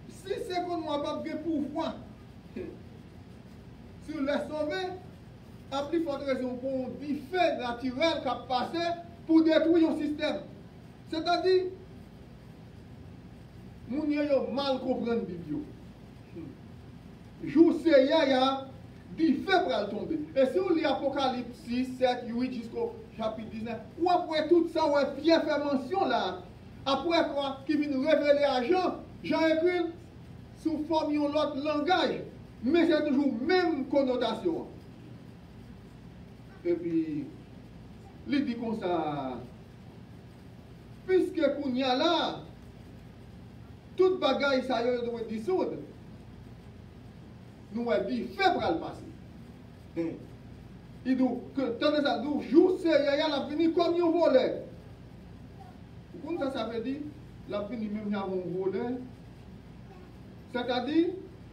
Si seconde mort n'a pas de pouvoir sur les sauver, à plus forte raison pour des faits naturels qui ont passé pour détruire un système. C'est-à-dire, nous avons mal compris la Bible. Jour c'est il y a des faits pour tomber. Et si on lit Apocalypse 6, 7, 8 jusqu'au chapitre 19, ou après tout ça, où Pierre fait mention là, après quoi, qui vient nous révéler à Jean, Jean écrit sous forme d'un autre langage, mais c'est toujours même connotation. Et puis, il dit comme ça, puisque qu'on y a là, toute bagaille ça y doit dissoudre, nous avons dit fait pour le passer. Il dit que tant que ça nous joue, c'est la venir comme un voleur. Comme ça veut dire, la venir même un voleur. C'est-à-dire,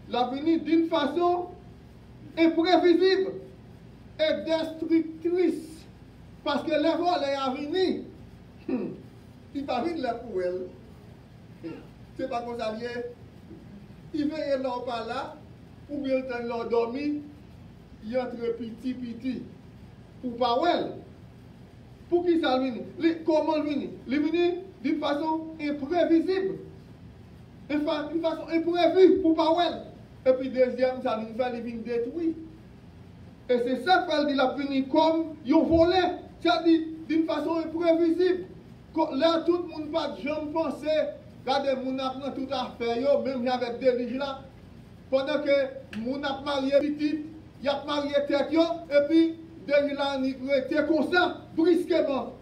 la venir d'une façon imprévisible et destructrice. Parce que les voleurs à venir, il ne va pas venir pour elle. C'est pas comme ça, il veille là par là, ou bien il temps dormir, il entre petit, pour pas elle. Pour qui ça vient? Comment il vient? Il vient d'une façon imprévisible. Une façon imprévue pour pas elle. Et puis deuxième, ça vient faire, il vient détruire. Et c'est ça qu'elle dit, la venir comme ils ont volé. C'est-à-dire d'une façon imprévisible. Là, tout le monde pas jamais pensé Regardez, mon apprend tout à fait, même avec des riches là. Pendant que mon a marié petit, il a marié tête, et puis, des là, il était comme ça, brusquement.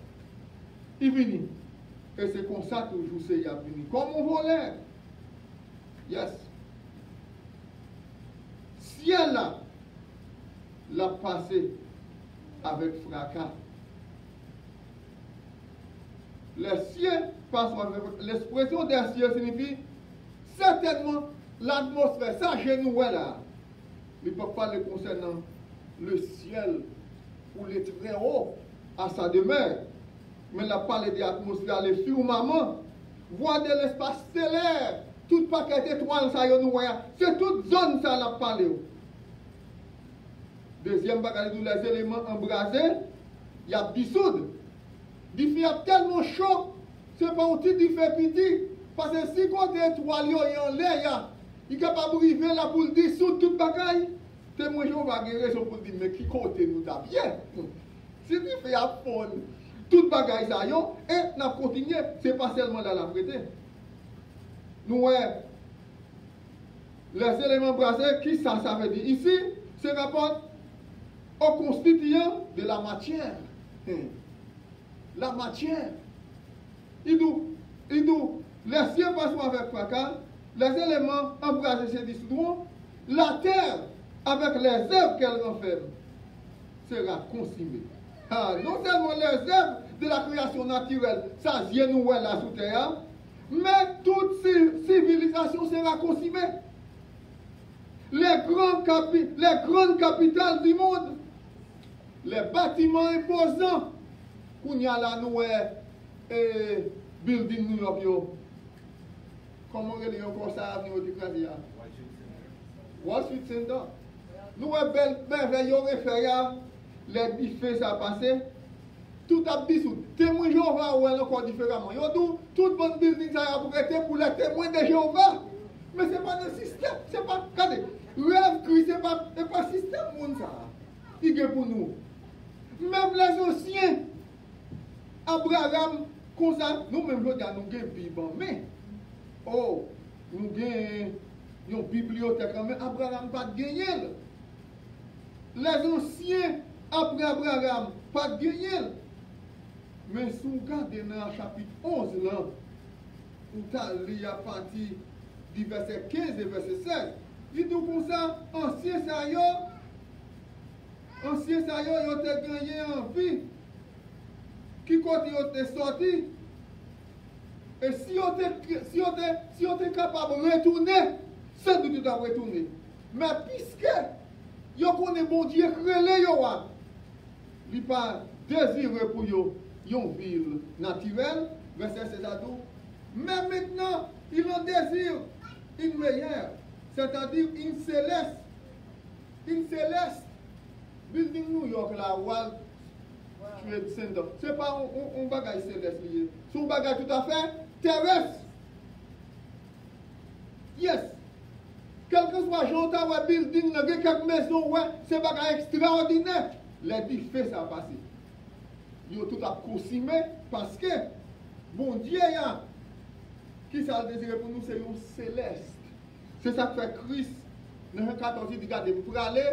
Il vient. Et c'est comme ça toujours, c'est il a venu. Comme on volait. Yes. Ciel là, l'a passé avec fracas. Les cieux passent avec. L'expression des cieux signifie certainement l'atmosphère. Ça, chez nous, là. Il ne peut pas parler concernant le ciel ou les très haut à sa demeure. Mais la parle de l'atmosphère, les firmaments, voix de l'espace stellaire, tout paquet d'étoiles, ça y est, nous voyons. C'est toute zone, ça, la parle. Deuxième bagage, les éléments embrasés, il y a dissoudre. Il fait tellement chaud, c'est pas un petit fait petit. Parce que si côté étoile, il y a en l'air, il est capable de arriver là pour dissoudre toute bagaille. C'est moi, je vais raison pour dire, mais qui côté nous t'a bien. Si tu fais à fond, toute bagaille ça y est, et n'a continué, c'est pas seulement là la prêter. Nous, les éléments embrasés, qui ça veut dire? Ici, c'est rapport au constituant de la matière. La matière. Il nous, les cieux passent avec fracas, les éléments embrasés se dissoudront, la terre, avec les œuvres qu'elle renferme, sera consumée. Ah, non seulement les œuvres de la création naturelle, ça vient nous là sous terre, mais toute civilisation sera consumée. Les grandes capitales du monde, les bâtiments imposants, qu'on y a là, nous, building New York, comment on dit encore ça, avenue du Crédit? Wall Street Center. Nous, merveilleux référents, les biffés, ça a passé. Tout a dissous. Témoins Jéhovah, ou encore différemment. Tout bon building, ça a prêté pour les témoins de Jéhovah. Mais ce n'est pas un système. C'est pas, regardez, rêve Christ, ce n'est pas un système, monde ça. Il est pour nous. Même les anciens, Abraham, comme ça, nous-mêmes, nous avons une Bible, mais, oh, nous avons une bibliothèque, mais Abraham n'a pas gagné. Les anciens, après Abraham, pas gagné. Mais si vous regardez dans le chapitre 11, là, où tu as à partir du verset 15 et verset 16, il dit comme ça, ancien ça y est, ils ont gagné en vie. Qui côté ils ont sorti? Et si on est capable de retourner, c'est de tout retourner. Mais puisque ils connaissent bon Dieu, il pas désiré pour eux une ville naturelle, verset 16 à 12. Mais maintenant, ils ont désir une meilleure, c'est-à-dire une céleste. Une céleste. Building New York, là, World Trade Center. Ce n'est pas un bagage céleste lié. C'est un bagage tout à fait terrestre. Yes. Quel que soit j'entends un building, quelques maisons, ouais, c'est un bagage extraordinaire. Les biffés, ça a passé. Ils ont tout à consommer parce que, bon Dieu, qui ça a désiré pour nous, c'est un céleste. C'est ça que fait Christ. Dans le 14, il dit, regardez, pour aller,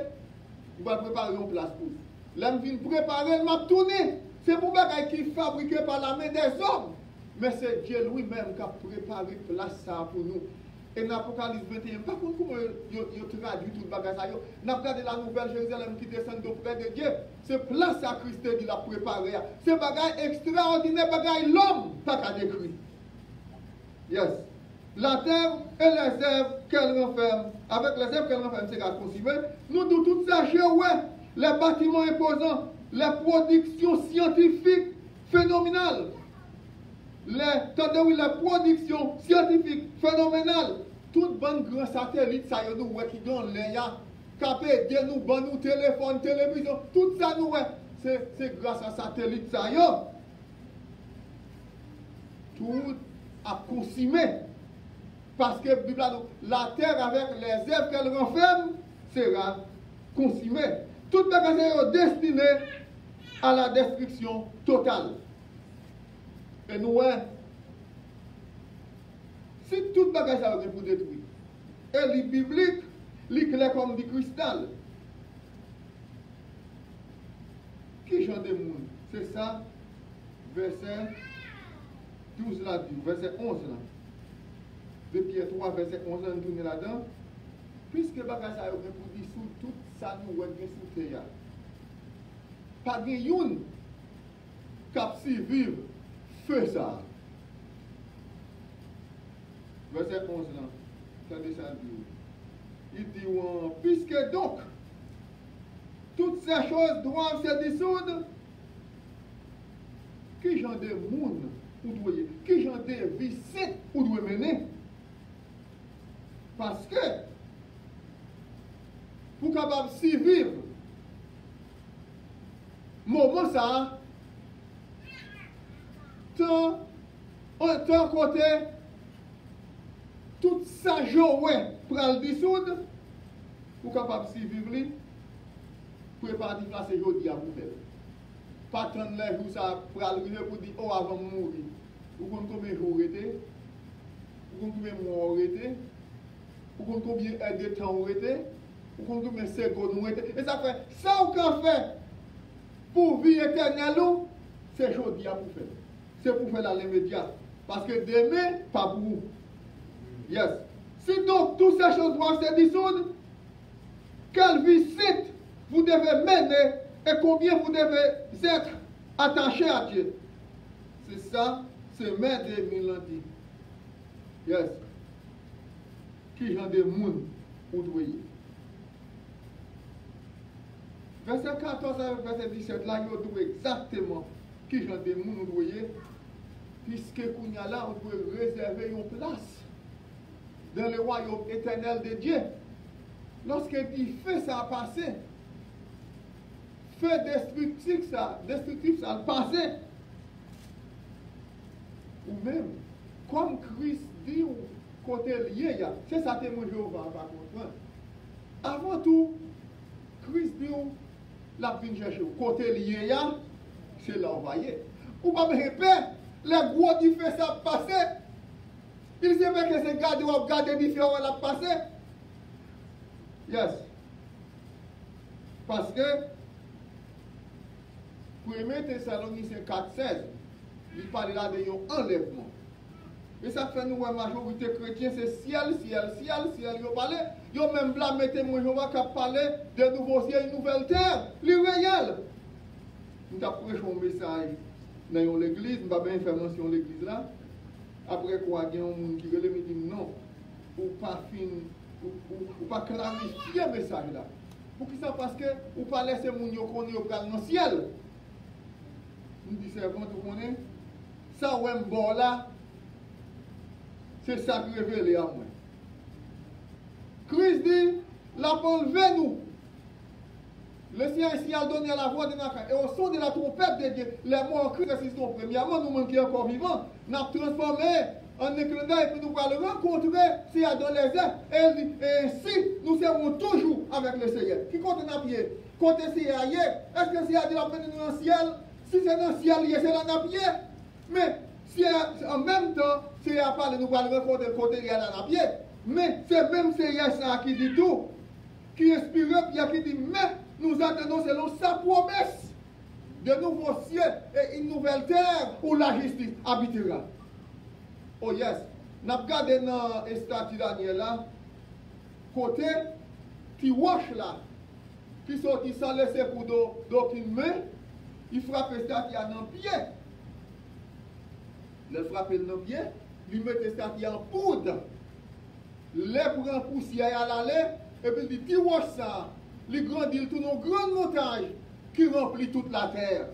vous allez préparer une place pour vous. Là, je viens préparer, je vais tourner. C'est pour bagage qui est fabriqué par la main des hommes. Mais c'est Dieu lui-même qui a préparé place ça pour nous. Et dans l'Apocalypse 21, par contre, comment il traduit tout le bagage ça? Nous avons regardé la nouvelle Jérusalem qui descend d'auprès de Dieu. C'est place à Christ qui l'a préparé. C'est bagage extraordinaire, bagage l'homme, pas qu'à décrire. Yes. La terre et les œuvres qu'elle renferme, avec les œuvres qu'elle renferme, c'est qu'à considérer. Nous devons tout ça, ouais, les bâtiments imposants, les productions scientifiques phénoménales. Les productions scientifiques phénoménales. Toutes bonnes grands satellites, ça y est, nous, qui gagnent les capés, nous, bon, nous, téléphone, télévision, tout ça, nous, c'est grâce à satellite, ça y est. Tout a consumé. Parce que la terre avec les œuvres qu'elle renferme sera consumée. Tout bagage est destiné à la destruction totale. Et nous, Si tout bagage ça pour détruire. Et les bibliques, les clair comme du cristal. Qui genre de monde? C'est ça, verset 12 là, verset 11 là. De Pierre 3, verset 11 là, nous tournons là-dedans. Puisque bagage ça pour dissoudre tout ça nous voyons sous terre. Pas de yon cap si vivre feu ça. Verset 11 là. Attendez ça dit. Il dit puisque donc toutes ces choses doivent se dissoudre, qui genre de monde ou doit qui genre de vie sainte ou doit mener? Parce que pour capable survivre moment ça tant côté tout ça jouer pour le dissoudre pour capable survivre pour partir placer jodi à pour faire pas attendre les jours ça pour arriver pour dire oh avant de mourir ou combien de jours était ou combien de mois était ou combien de temps était ou combien de secondes était et ça fait ça ou qu'on fait pour vie éternelle c'est jodi à pour faire c'est pour faire l'immédiat parce que demain pas pour vous. Yes. Si donc toutes ces choses doivent se dissoudre, quelle vie sainte vous devez mener et combien vous devez être attaché à Dieu. C'est ça, c'est Mère 2000 ans dit. Yes. Qui genre de monde vous voyez. Verset 14 à verset 17, là, vous doit exactement qui genre de monde vous voyez. Puisque là, on peut réserver une place dans le royaume éternel de Dieu. Lorsque dit fait ça passer, fait destructif ça le passé. Ou même, comme Christ dit côté lié, c'est ça que moi je vais comprendre. Avant tout, Christ dit la vie chercher côté lié, c'est l'envoyé. Ou pas me répéter, les gros du fait ça passer. Il sait bien que c'est garder ou garder différent la passé. Yes. Parce que, pour 1 Thessaloniciens 4,16, il parle là de un enlèvement. Et ça fait nous, la majorité chrétienne, c'est ciel, il parle. Ils ont même blâmé témoin Jéhovah qui a parlé de nouveaux cieux et une nouvelle terre. Le réel. Nous avons prêché un message dans l'église, nous n'avons pas bien fait mention de l'église là. Après quoi, il y a un monde qui me dit non, ou pas clarifier le message là. Pour qui ça? Parce que ou pas laisser les gens connaître dans le ciel. Nous disons, c'est bon, tout le monde. Ça, ou un bon là, c'est ça qui révèle à moi. Christ dit, la enlevé nous. Le Seigneur ici a donné la voix de Nakan. Et au son de la trompette de Dieu, les morts en Christ ressuscitent premièrement, nous manquons encore vivants. Nous avons transformé en éclat et puis nous allons rencontrer Seigneur dans les airs. Et ainsi, nous serons toujours avec le Seigneur. Qui compte dans pied? Côté Seigneur, est-ce que le Seigneur dit la peine dans le ciel? Si c'est dans le ciel, c'est dans le pied. Mais si en même temps, Seigneur parle, nous allons rencontrer le côté dans le pied. Mais c'est même Seigneur qui dit tout, qui inspire, qui dit, mais nous attendons selon sa promesse de nouveaux cieux et une nouvelle terre où la justice habitera. Oh yes, nous avons regardé dans le statut Daniel là, côté qui wash là, qui sortit sans laisser pour d'aucune main, il frappe le statut dans le pied. Il frappe dans le pied, il met le statut en poudre. Les prend poussière à l'aller, et puis il dit, tu wash ça. Il grandit, il tourne en grande montagne qui remplit toute la terre.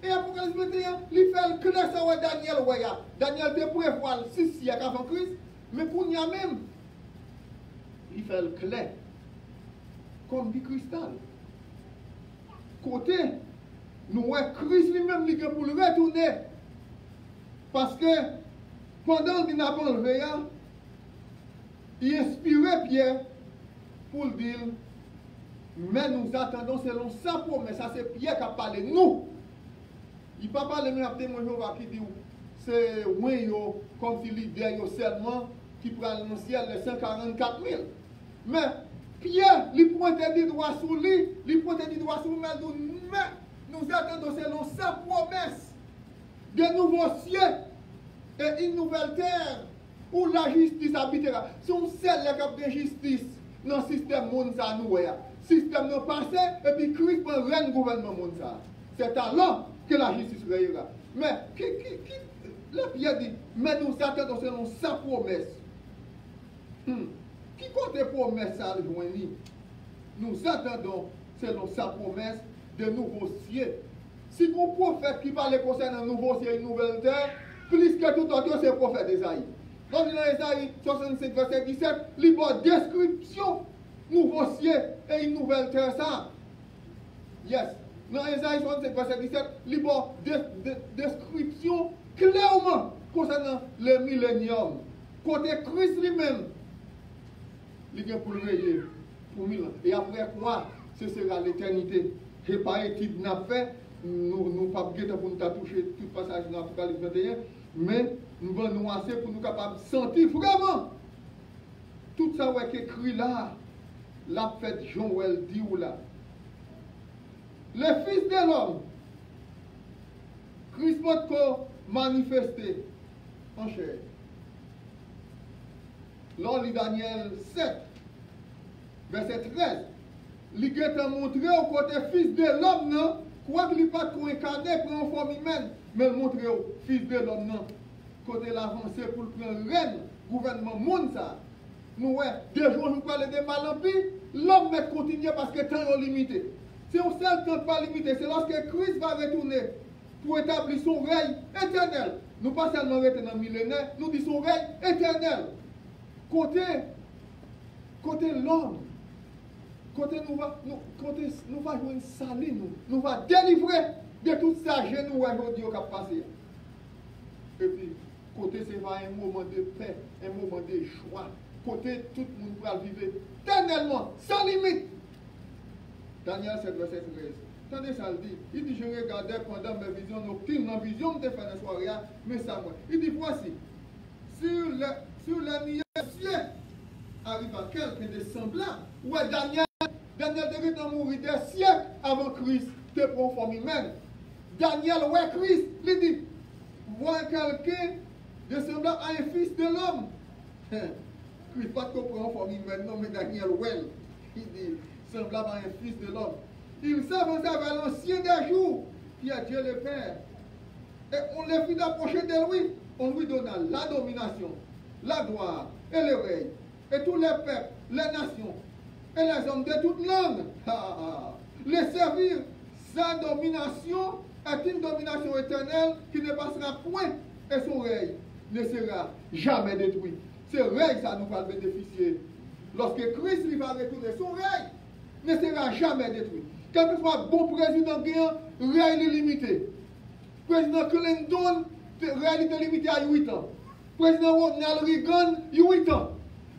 Et Apocalypse 21, il fait le clair ça ouais Daniel ouais. Daniel te prévoit 6 siècles avant Christ, mais pour y a même, il fait le clair comme du cristal. Côté, nous voyons Christ lui-même il pour le retourner. Parce que pendant qu'il n'a pas enlevé, il inspirait Pierre pour le dire. Mais nous attendons selon sa promesse. Ça, c'est Pierre qui a parlé. Nous, il ne peut pas parler même à témoin Jéhovah qui dit c'est oui, comme si l'idée seulement qui prend dans le ciel les 144 000. Mais Pierre, il pointait du doigt sur lui, il pointait du doigt sur nous, mais nous attendons selon sa promesse de nouveaux cieux et une nouvelle terre où la justice habitera. Son seul cap de justice dans le système monde ça nous système de passé et puis Christ prend le gouvernement monde ça. C'est alors que la justice réira. Mais le Pierre dit, mais nous attendons selon sa promesse. Qui compte promesse à le joindre? Nous attendons selon sa promesse de nouveaux cieux. Si un prophète qui parle concernant un nouveau ciel et une nouvelle terre, plus que tout autre, c'est le prophète d'Ésaïe. Dans Ésaïe 65, verset 17, il y a une description, nouveau ciel et une nouvelle terre. Ça. Yes. Dans Ésaïe 65, verset 17, il y a une description clairement concernant le millénium. Côté Christ lui-même, il vient pour le veiller pour 1000 ans. Et après quoi, ce sera l'éternité. Je n'ai pas étude n'a fait, nous ne pouvons pas pour nous toucher tout passage dans l'Apocalypse 21, mais nous allons nous asser pour nous capables de sentir vraiment tout ça qui est écrit là, la fête Joël dit ou là. Le Fils de l'homme, Christ m'a manifesté en chair. Lors de Daniel 7, verset 13, il a montré au côté Fils de l'homme, non? Quoi qu'il n'y ait pas de incarné pour une forme humaine, mais il montre au Fils de l'homme, non? Côté l'avancée pour prendre reine, gouvernement, monde ça. Nous, des jours, nous parlons de mal en pire, l'homme va continuer parce que le temps est limité. C'est un seul temps pas limité, c'est lorsque Christ va retourner pour établir son règne éternel. Nous pas seulement rester dans le millénaire, nous disons son règne éternel. Côté l'homme, côté nous va jouer une saline, nous va délivrer de tout ça que nous aujourd'hui qui a passé. Et puis, côté c'est un moment de paix, un moment de joie. Côté tout le monde va vivre éternellement, sans limite. Daniel 7, verset 13. Attendez ça, il dit, je regardais pendant mes visions nocturnes, dans vision de fin de soirée, mais ça moi. Il dit, voici, sur le milieu ciel, arrive à quelqu'un de semblable. Ouais, Daniel devait mourir des siècles avant Christ de prendre forme humaine. Daniel, ouais, Christ, il dit, voit quelqu'un de semblable à un fils de l'homme. Christ pas de comprendre forme humaine, non, mais Daniel, ouais, il dit, semblable à un fils de l'homme. Il s'avança vers l'ancien des jours, qui est Dieu le Père. Et on les fit approcher de lui. On lui donna la domination, la gloire et le règne. Et tous les peuples, les nations et les hommes de toutes langues. Les servir. Sa domination est une domination éternelle qui ne passera point. Et son règne ne sera jamais détruit. Ce règne, ça nous va bénéficier. Lorsque Christ lui va retourner, son règne ne sera jamais détruit. Quel que soit bon président gagnant, règne limité. Président Clinton, réalité limitée à 8 ans. Président Ronald Reagan, 8 ans.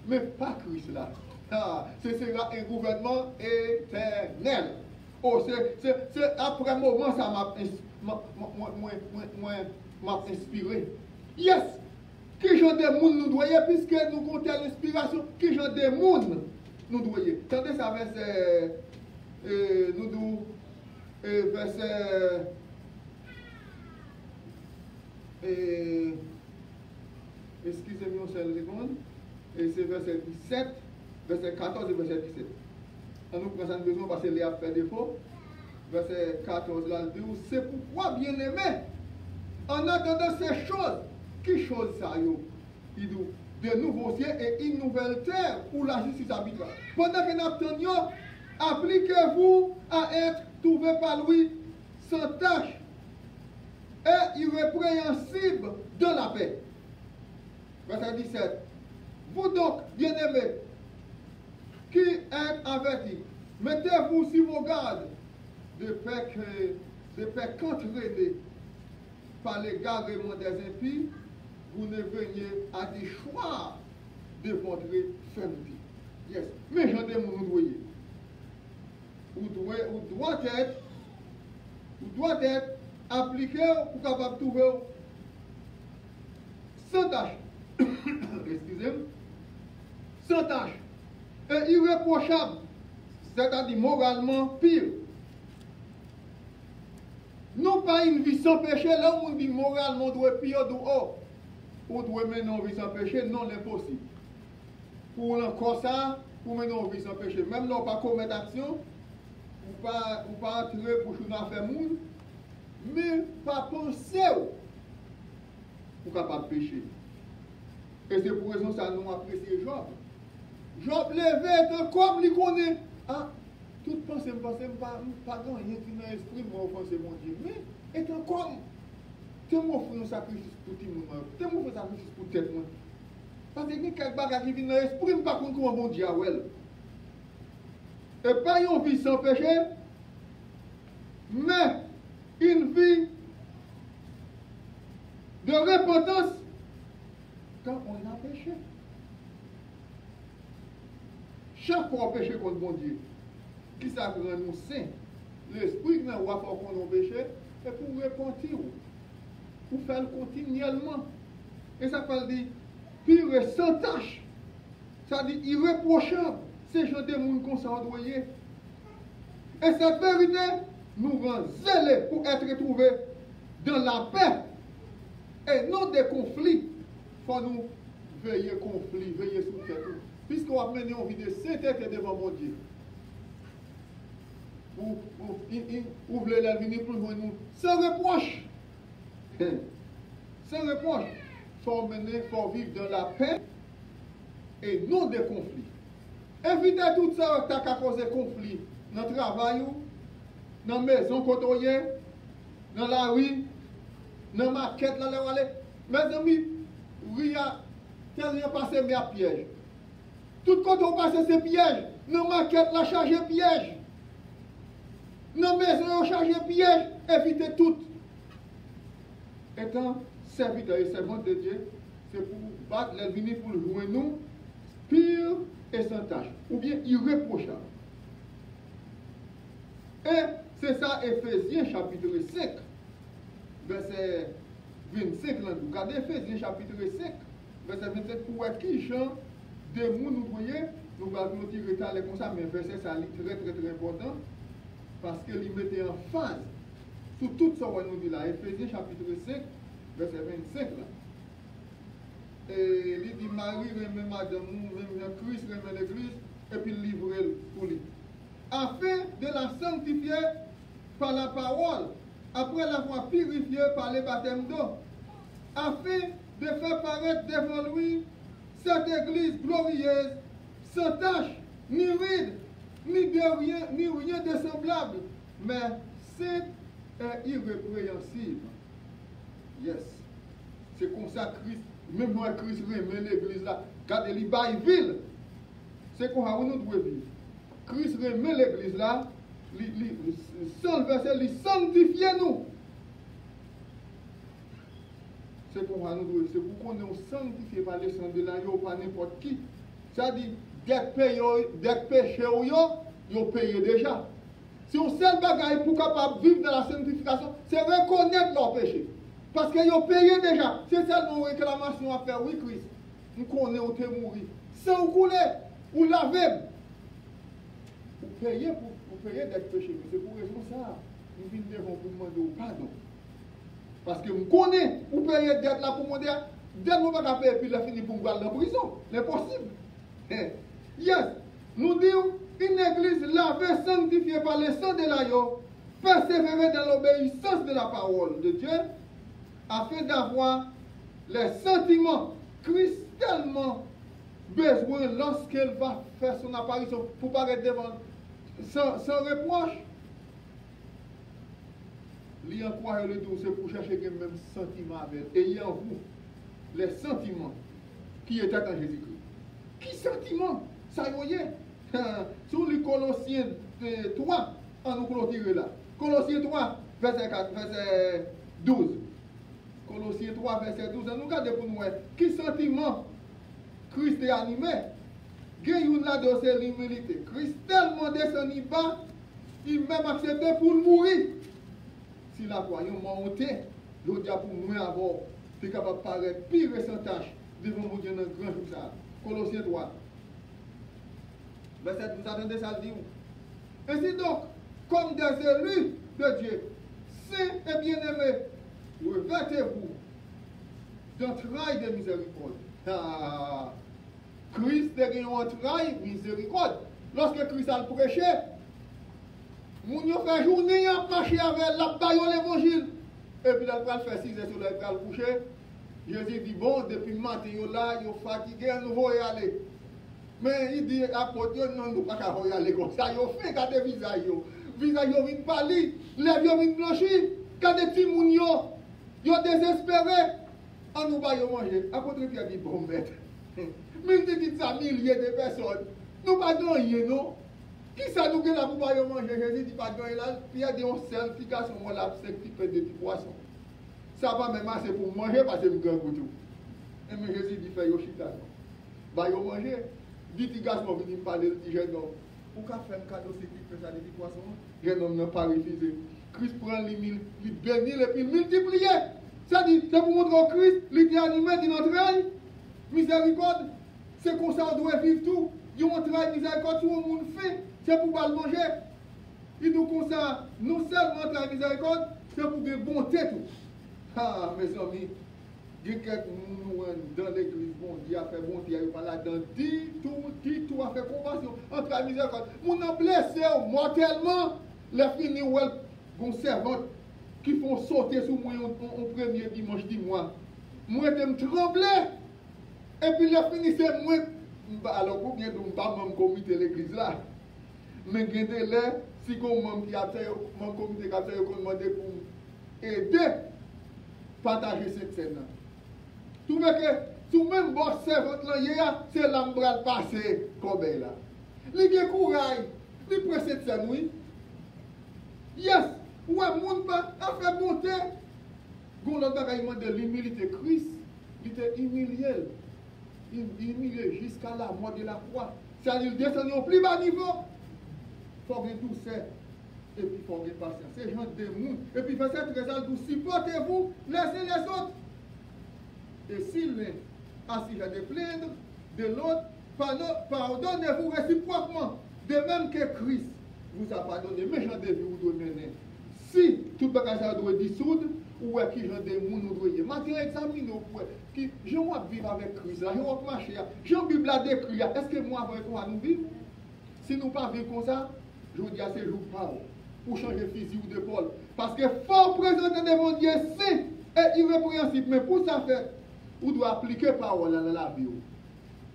Mais pas Christ là. Ce sera un gouvernement éternel. Oh, c'est après un moment, ça m'a inspiré. Yes! Qui genre de monde nous doyons, puisque nous comptons l'inspiration, qui genre de monde nous doyons. Attendez ça, verset. Verset. Excusez-moi, c'est le seconde. Et c'est verset 17, verset 14 et verset 17. On nous prend ça besoin parce que les a fait défaut. Verset 14 là, il dit, c'est pourquoi, bien aimé, en attendant ces choses, qui choses ça yo? Il dit, de nouveaux cieux et une nouvelle terre où la justice habitera. Pendant que nous attendions, appliquez-vous à être trouvé par lui sans tâche et irrépréhensible de la paix. Verset 17. Vous donc, bien-aimés, qui êtes avertis, mettez-vous sur vos gardes de peur qu'entraînés par l'égarement des impies, vous ne veniez à des choix de votre fermeté. Yes. Mais j'en ai mon doyer. Ou doit être appliqué pour capable de trouver sans tâche. Excusez. excusez-moi, sans tâche. Et irréprochable, c'est-à-dire moralement pire. Non pas une vie sans péché, là où on dit moralement doit pire dehors. Ou doit mener une vie sans péché, non, l'impossible. Pour encore ça, pour mener une vie sans péché, même là, pas commettre d'action, ou pas entrer pour jouer dans faire monde, mais pas penser pour capable pécher. Et c'est pour raison ça nous apprécions Job. Job levé comme il connaît. Ah, tout pensée, pas grand rien qui dans l'esprit, moi offenser mon Dieu. Mais étant comme, tu m'offres un sacrifice pour tout le monde, tu m'offres un sacrifice pour tête moi. Parce que quelque chose qui vient dans l'esprit, je ne sais pas comment bon Dieu a ouais. Et pas une vie sans péché, mais une vie de repentance quand on a péché. Chaque fois on péché contre bon Dieu, qui ça rend nous saints, l'esprit qui nous a fait qu'on a péché, c'est pour repentir, pour faire continuellement. Et ça parle de pur et sans tâche, ça dit irréprochable. C'est gens de monde qu'on s'en doit. Et cette vérité nous rend zélés pour être trouvés dans la paix et non des conflits. Il faut nous veiller conflit, veiller sous tête. Puisqu'on va mener une vie de sainteté devant mon Dieu. Vous voulez la venir pour nous sans reproche. Sans reproche. Il faut vivre dans la paix et non des conflits. Évitez tout ça qui a causé conflit dans le travail, dans la maison côtoyée, dans la rue, dans la market, dans la vallée. Mes amis, rien passé mais à piège. Tout quand on passe ces pièges, dans la market, la charge piège. Dans la maison, on charge piège. Évitez tout. Étant serviteur et servante de Dieu, c'est pour battre les venir pour jouer nous, pire et sans tâche, ou bien irréprochable. Et c'est ça, Éphésiens chapitre 5, verset 25. Regardez Éphésiens chapitre 5, verset 27, pour être qui chant de mots nous voyez, nous allons nous tirer comme ça, mais verset ça est très très très important, parce qu'il mettait en phase sur tout ce qu'on nous dit là. Éphésiens chapitre 5, verset 25 là. Et il dit Marie remet madame, même Christ remet l'église, et puis livre pour lui. Afin de la sanctifier par la parole, après l'avoir purifiée par les baptêmes d'eau, afin de faire paraître devant lui cette église glorieuse, sans tache, ni ride, ni rien de semblable, mais sainte et irrépréhensible. Yes. C'est comme ça Christ. Même moi, Christ remet l'église là. Regardez, il baille ville. C'est comme ça nous devons vivre. Christ remet l'église là. Sans le verset, il sanctifie nous. C'est comme ça nous devons vivre. C'est pour qu'on est sanctifié par les sang de l'agneau, pas n'importe qui. Ça dit, dès que péché, ils payé déjà. Si on seul bagaille pour capable vivre dans la sanctification, c'est reconnaître leur péché. Parce qu'ils ont payé déjà. C'est seulement une réclamation à faire. Oui, Christ. Nous connaissons où tu es mourir. Sans couler, ou laver. Vous payez pour payer d'être péché. Mais c'est pour raison ça. Nous venons devant pour demander pardon. Parce que nous connaissons où payer d'être là pour demander. Dès que nous ne pouvons pas payer, puis il a fini pour nous aller en prison. C'est possible. Yes. Nous disons une église lavée, sanctifiée par le sang de l'agneau, persévérer dans l'obéissance de la parole de Dieu, afin d'avoir les sentiments tellement besoin lorsqu'elle va faire son apparition pour paraître devant sans reproche. L'y en croire le doux, c'est pour chercher les mêmes sentiments avec elle. Ayez en vous les sentiments qui étaient en Jésus-Christ. Qui sentiments? Ça y est. Sur les Colossiens 3, on nous clôture là. Colossiens 3, verset 12. Colossiens 3, verset 12. Nous regardons pour nous. Qui sentiment Christ est animé? Gagne là de c'est l'humilité. Christ tellement descendu bas, il même accepté pour mourir. Si la voyons monter, l'autre pour moi avoir, c'est capable de paraître pire et sans tâche devant mon Dieu dans le grand jour ça. Colossiens 3. Verset, vous attendez ça le dit où? Ainsi donc, comme des élus de Dieu, saints et bien-aimés, revêtez-vous d'entrailles de miséricorde. Ah, Christ a gagné entrailles miséricorde. Lorsque Christ a prêché, moun yo fait journée à marcher avec la baillon l'évangile. Et puis là, il va faire 6 heures sur le va le coucher. Jésus dit, bon, depuis le matin, yo là, yo fatigué, nous voulons y aller. Mais il dit, apôtre, non, nous ne pouvons pas y aller comme ça. Yo fait, regardez le visage. Visage, yo vient pâlir, lèvres, yo vient blanchir. Regardez petit moun yo désespéré. On nous va y manger. Apôtre Pierre dit, bon, maître. Mais il dit ça, milliers de personnes. Nous pas gagner, non? Qui ça nous gagne là pour pas manger? Jésus dit pas gagner là. Pierre dit, on sert, qui casse, on l'a 5 petits peu de petits poissons. Ça va même assez pour manger parce que je gagne pour tout. Et mais Jésus dit, fait yoshita. Bah, yo manger. Dit, petit garçon, vient me parler, dit, jeune homme. Pourquoi faire un cadeau, c'est qui fait ça, des petits poissons? Jeune homme n'a pas refusé. Christ prend les mille, il bénit et puis il multiplie. Ça dit, c'est pour montrer au Christ, il est animé dans notre travail. Miséricorde, c'est comme ça on doit vivre tout. Il y a un travail miséricorde, tout le monde fait, c'est pour pas le manger. Il nous conseille, nous seulement travail miséricorde, c'est pour de bonté tout. Ah, mes amis, il y a quelques dans l'église, bon Dieu a fait bonté, il n'y a pas là-dedans, dit tout, a fait compassion, en travail miséricorde. Mon a blessé mortellement, les finis ou bon servantes qui font sauter sous moi au premier dimanche du mois. Moi, je me tremblé. Et puis, les finis, c'est moi. Alors, pour bien, je ne pas même comité l'église là. Mais, je là, si vous avez qui a fait, mon comité qui a fait, vous demandé pour aider, partager cette scène là. Tout le que, tout même bon servante là, c'est l'embral passé comme là. Il a courage, il prend cette scène, oui. Yes! Ouais, moun pas a fait bonté. Gon l'autre bagaille de l'humilité. Christ, il était humilié. Il humilié jusqu'à la mort de la croix. C'est-à-dire, il descend au plus bas niveau. Il faut gagner tout ça. Et puis, il faut gagner patience. C'est gens de moun. Et puis, verset 13, vous supportez-vous, laissez les autres. Et s'il est assis à de plaindre de l'autre, pardonnez-vous réciproquement. De même que Christ vous a pardonné. Mais j'en ai vu vous doit mener. Si tout le bagage doit dissoudre, ou est-ce que j'en ai moun nous doit. Maintenant, examinez-nous pour qui je vais vivre avec Christ, je vais marcher. Jean Bible a décrit, est-ce que moi, avec toi, nous vivons? Si nous ne pas vivre comme ça, je vous dis à ces jours pour changer physique ou d'épaule. Parce que faut présenter devant Dieu saint et irrépréhensible. Mais pour ça faire, vous devez appliquer parole dans la vie.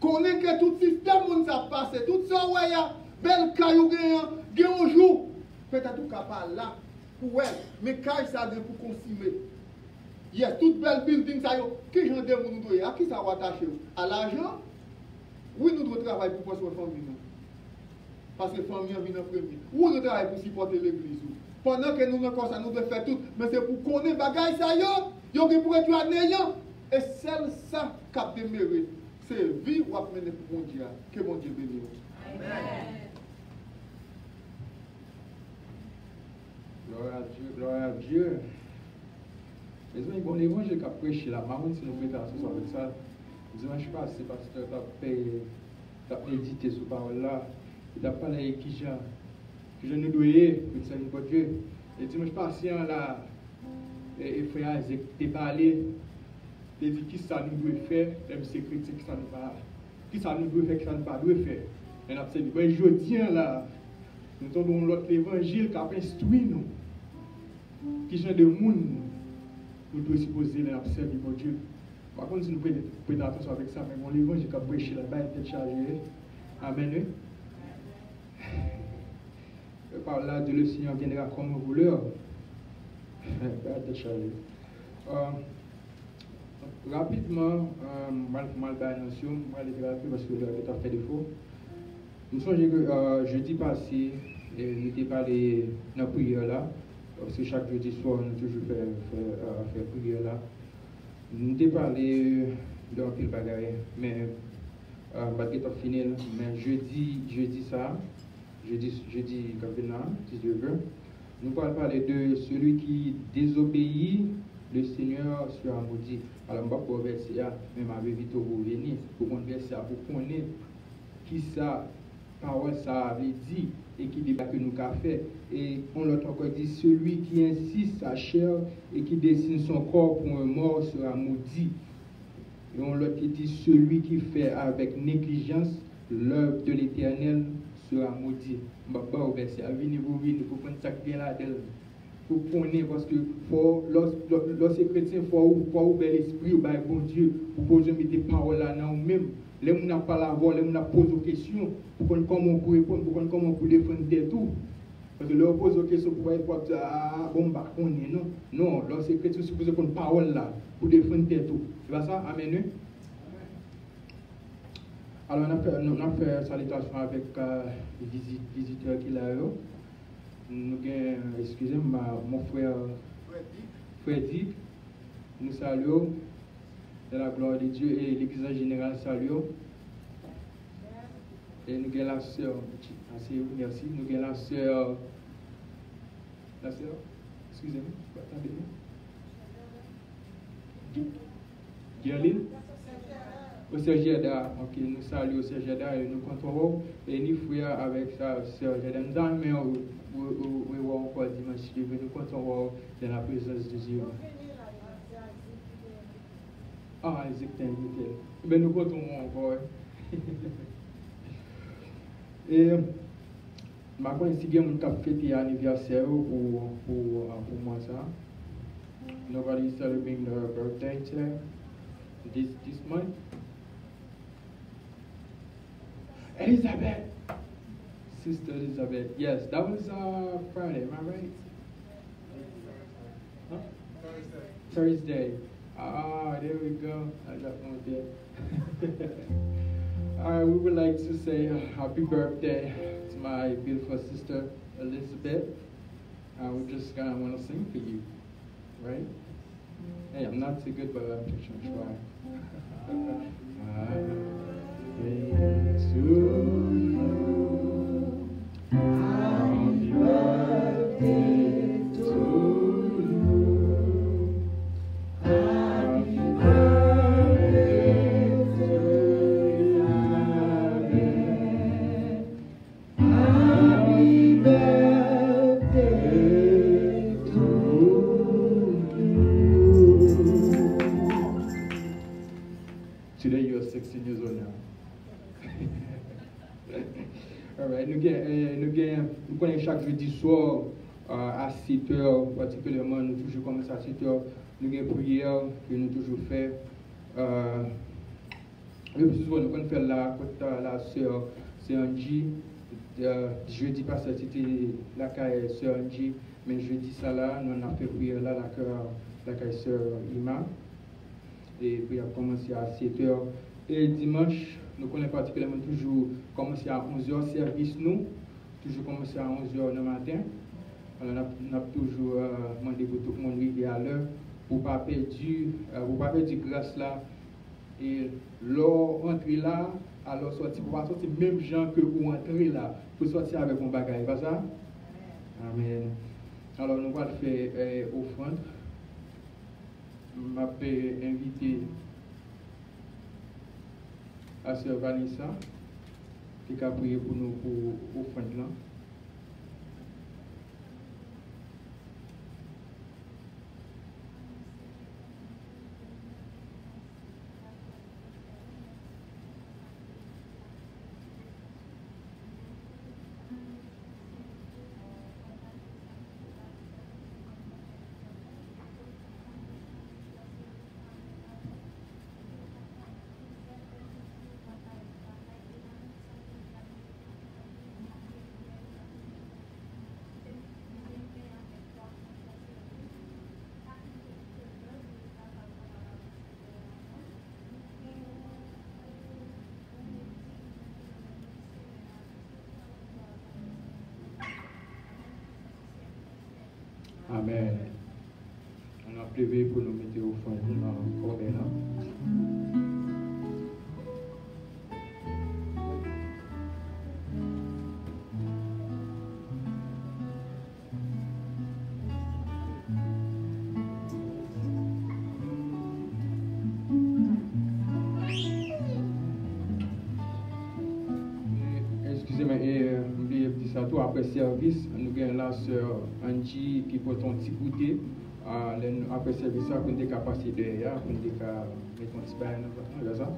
Connaissez que tout système nous a passé, tout ça, ouais, belle caillou gagne un jour. Peut-être tout capable là. Pour elle, mais quand ça vient pour consommer. Il y a toute belle building, ça y est, qui j'en ai nous doit, à qui ça va attacher? À l'argent? Oui, nous devons travailler pour passer aux familles. Parce que les familles viennent en premier. Ou nous travaillons pour supporter l'église. Pendant que nous comme ça, nous devons faire tout, mais c'est pour connaître les bagages, ça y est, il y a pour être néant. Et celle ça qui a mérite, c'est vivre ou amener pour mon Dieu. Que mon Dieu bénisse. Amen. Gloire à Dieu. Les amis, bon, l'évangile qu'a prêché là, maman, si nous mettons ce soir avec ça, dimanche passé, pasteur t'a médité sur parole là, il a parlé qui je ne dois pour le Seigneur pour Dieu. Et dimanche passé, là, et frère Isaac t'a parlé, il dit qui ça nous doit faire, même si critique, qui ça nous doit faire, qui ça nous pas doit faire. Et on a dit, ben, je dis là, nous tombons l'autre évangile qui a instruit nous. Qui sont des monde nous devons supposer les servir pour Dieu. Par contre, si nous prenons attention avec ça, mais mon évangile qui a prêché là-bas est chargé. Amen. Par là, Dieu le Seigneur viendra comme un voleur. Être chargé. Rapidement, mal d'annoncer, mal de parce que l'heure est en fait défaut. Nous sommes jeudi passé, nous avons parlé dans la prière là. Parce que chaque jeudi soir, nous toujours faire prière là. Nous avons parlé d'un pile bagaille, mais pas fini. Mais jeudi ça, jeudi Gabina, si Dieu veut, nous allons parler de celui qui désobéit le Seigneur sera maudit. Alors, je ne vais pas verser, mais je vais vite revenir pour qu'on verser, pour qu'on ait qui ça, parole ça avait dit, et qui débat que nous avons fait. Et on l'a encore dit, celui qui insiste sa chair et qui dessine son corps pour un mort sera maudit. Et on l'a dit, celui qui fait avec négligence l'œuvre de l'Éternel sera maudit. Je ne vais pas verser, venez vous pour prendre ça qui est là-dedans. Pour connaître, parce que lorsque chrétien, il faut ouvrir l'esprit au bon Dieu, pour poser des paroles là dans nous-mêmes. Les gens n'ont pas la voix, les gens n'ont posé des questions, pour qu'on comment on peut répondre, pour qu'on comment on peut défendre tout. Parce que leur pose des questions pour être dire, ah, bon, bah, on est, non. Non, lorsque chrétien, c'est poser une parole là, pour défendre tout. C'est pas ça? Amen. Alors, on a fait salutation avec les visiteurs qui sont là. Nous avons, excusez-moi, mon frère Frédéric, nous saluons de la gloire de Dieu et l'Église en général saluons. Et nous avons la sœur, merci, nous avons la sœur, excusez-moi, attendez-moi. Guerline? Au Sergeda, ok, nous saluons au Sergeda et nous comptons et nous frères avec sa sœur Sergeda. Nous avons oui, encore dimanche, nous comptons dans la présence de Dieu. Ah, Isaac t'a invité. Mais nous comptons encore. Et maintenant, si quelqu'un a fêté l'anniversaire pour moi, ça. Nobody celebrating their birthday today, this month. Elizabeth! Sister Elizabeth. Yes, that was Friday, am I right? Huh? Thursday. Ah, there we go. I got one there. All right, we would like to say happy birthday to my beautiful sister Elizabeth. We just kind of want to sing for you, right? Hey, I'm not too good, but I'm just going to try. Happy to you. Happy birthday to you. Happy birthday to you. Happy birthday to you. Today you are 16 years old now. Alright, nous connaissons chaque jeudi soir à 7h, particulièrement, nous toujours commençons à 7h. Nous avons une prière que nous toujours fait. Le plus souvent, nous connaissons faire la sœur Angie. Jeudi passé, c'était la sœur Angie, mais jeudi ça là, nous avons fait prière là, la sœur Ima. Et puis, on a commencé à 7h. Et dimanche, nous connaissons particulièrement toujours commencé à 11h, service nous, toujours commencé à 11h le matin. Alors, on a toujours demandé pour tout le monde d'arriver à l'heure pour ne pas perdre grâce là. Et l'or entrer là, alors sortir, pour pas sortir même gens que vous entrez là, pour sortir avec un bagage, pas ça? Amen. Alors, nous allons faire offrande. Je vais inviter à Sœur Vanessa qui a prié pour nous pour offrande là. Amen. On a privé pour nous mettre au fond de notre corps là. Tantôt après service, nous avons la sœur Angie qui porte un petit goûter. Après service, on a passer derrière, on a mettre un petit bain dans ça.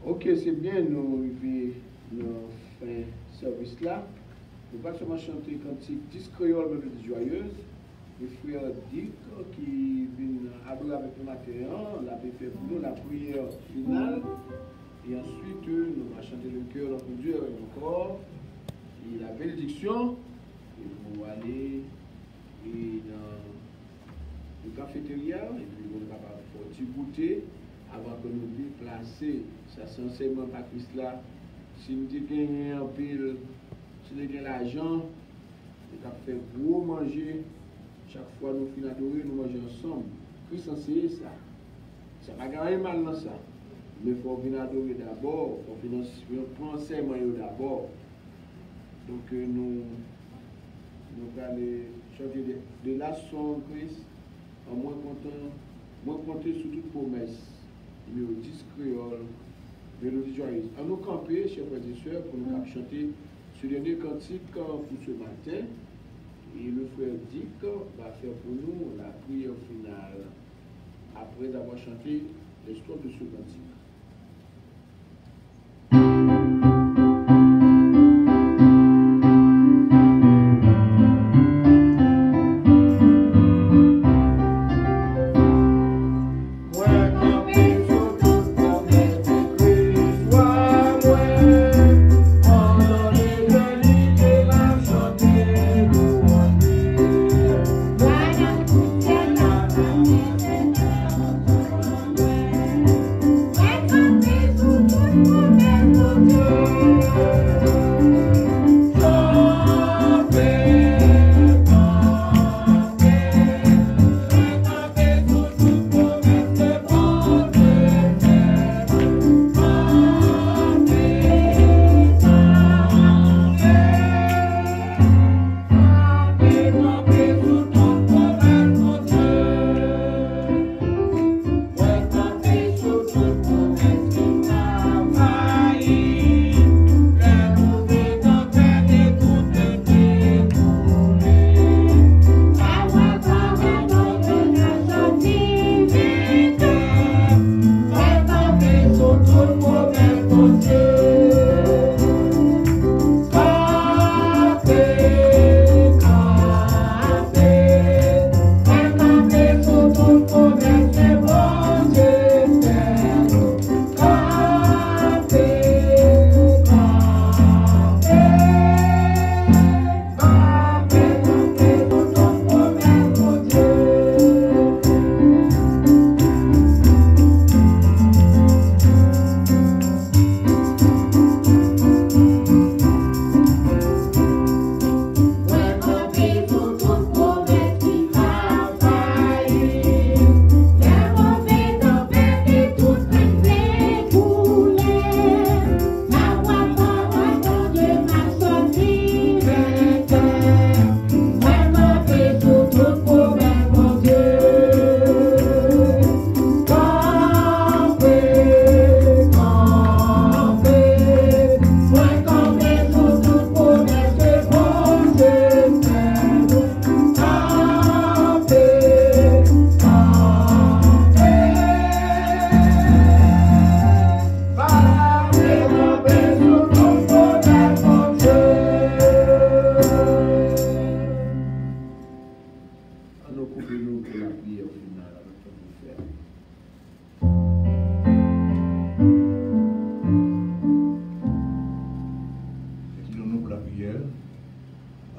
Ok, c'est bien, nous arrivons dans fin service là. Nous allons seulement chanter cantique 10 créoles mélodie joyeuse. Le frère Dick qui vient adorer avec nous matin, l'a fait pour nous la prière finale. Et ensuite, nous allons chanter le cœur de Dieu avec nos corps. Et la bénédiction. Et nous allons aller dans le cafétéria. Et puis nous allons faire un petit goûter avant que nous déplacer. Ça sensiblement pas Christ là. Si nous avons un pile, si nous avons l'argent, nous avons fait gros manger. Chaque fois nous finissons d'adorer, nous mangeons ensemble. Christ enseigne ça. Ça n'a pas gagné mal dans ça. Mais il faut venir adorer d'abord. Il faut prendre enseignement d'abord. Donc nous allons chanter de la son Christ en moins compter sur toute promesse. Numéro 10 créole. Mélodie joyeuse. À nous camper, chers frères et sœurs, pour nous chanter ce dernier cantique pour ce matin. Et le frère Dick va faire pour nous la prière finale après avoir chanté l'histoire de ce cantique.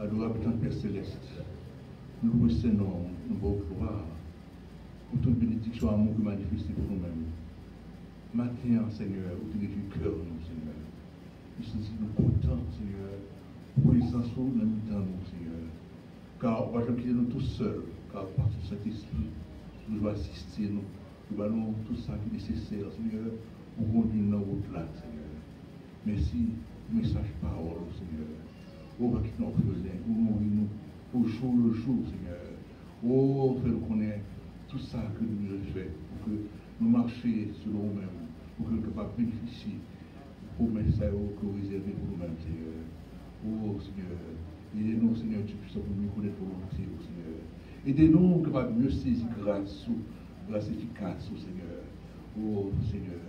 adorable Père Céleste, nous vous Seigneur, nous vous gloire pour toute bénédiction amour que manifestez pour nous-mêmes. Matin, Seigneur, vous dirigez du cœur, nous, Seigneur. Nous sommes contents, Seigneur, pour présence dans le temps, nous, Seigneur. Car on va jamais quitter nous tous seuls, car par tout cet esprit, nous devons assister, nous allons tout ça qui est nécessaire, Seigneur, pour conduire dans votre là, Seigneur. Merci, message parole, Seigneur. Oh, va quitter nos orphelins, nous au jour le jour, Seigneur. Oh, fais-nous connaître tout ça que nous devons faire pour que nous marchions selon nous-mêmes, pour que nous soyons capables de bénéficier pour mettre ça que vous réservez pour nous-mêmes, Seigneur. Oh, Seigneur, aidez-nous, Seigneur, tu puisses pour nous connaître pour nous, Seigneur. Aidez-nous capables de mieux saisir grâce efficace, Seigneur. Oh, Seigneur,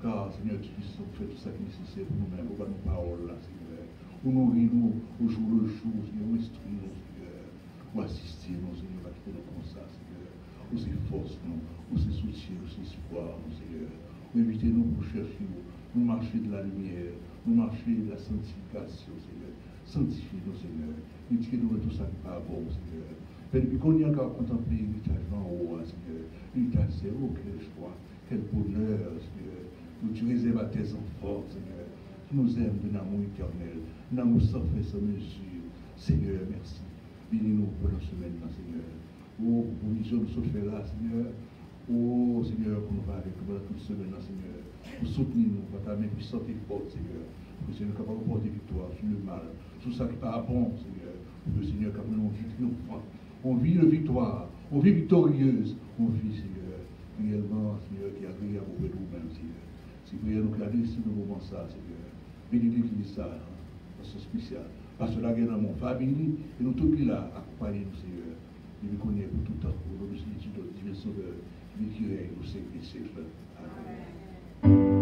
car, Seigneur, tu puisses faire tout ça qui est nécessaire pour nous-mêmes, pour nos paroles, là, Seigneur. Pour nourrir-nous au jour le jour, Seigneur, pour instruire-nous, Seigneur, pour assister nous, Seigneur, à quitter nos comme ça, Seigneur. Pour ses forces, pour ses soutiens, pour ses espoirs, Seigneur. Pour inviter-nous pour chercher, pour marcher de la lumière, pour marcher de la sanctification, Seigneur. Sanctifie-nous, Seigneur. Éduquez-nous de tout ça qui n'est pas bon, Seigneur. Mais depuis qu'on y a encore contemplé l'héritage en haut, Seigneur. L'héritage, c'est oh, quelle joie, quel bonheur, Seigneur. Nous tu réserves à tes enfants, Seigneur. Tu nous aimes d'un amour éternel, d'un amour sans fin, sans mesure. Seigneur, merci. Bénis-nous pour la semaine, Seigneur. Oh, pour vision de ce fait-là, Seigneur. Oh, Seigneur, pour nous va avec nous toute semaine, Seigneur. Pour soutenir nous, par ta main puissante et forte, Seigneur. Pour que Seigneur capable de porter victoire sur le mal, sur ça qui n'est pas bon, Seigneur. Pour que Seigneur capable de vivre triomphant. On vit de victoire, on vit victorieuse, on vit, Seigneur, réellement, Seigneur, qui est agréable auprès de nous-mêmes, Seigneur. Si vous voyez nous garder ce moment ça, Seigneur, bénis l'église ça, c'est spécial. Parce que là, il y a dans mon famille, et nous tous qui là, accompagnez-nous, Seigneur. Et nous connaissons pour tout le temps, pour nous, notre divin sauveur, qui règne au siècle des siècles. Amen.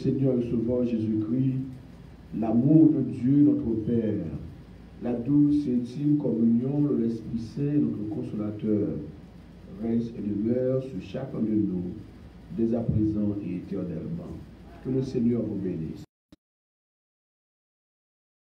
Seigneur et Sauveur Jésus-Christ, l'amour de Dieu notre Père, la douce et intime communion de l'Esprit Saint, notre Consolateur, reste et demeure sur chacun de nous, dès à présent et éternellement. Que le Seigneur vous bénisse.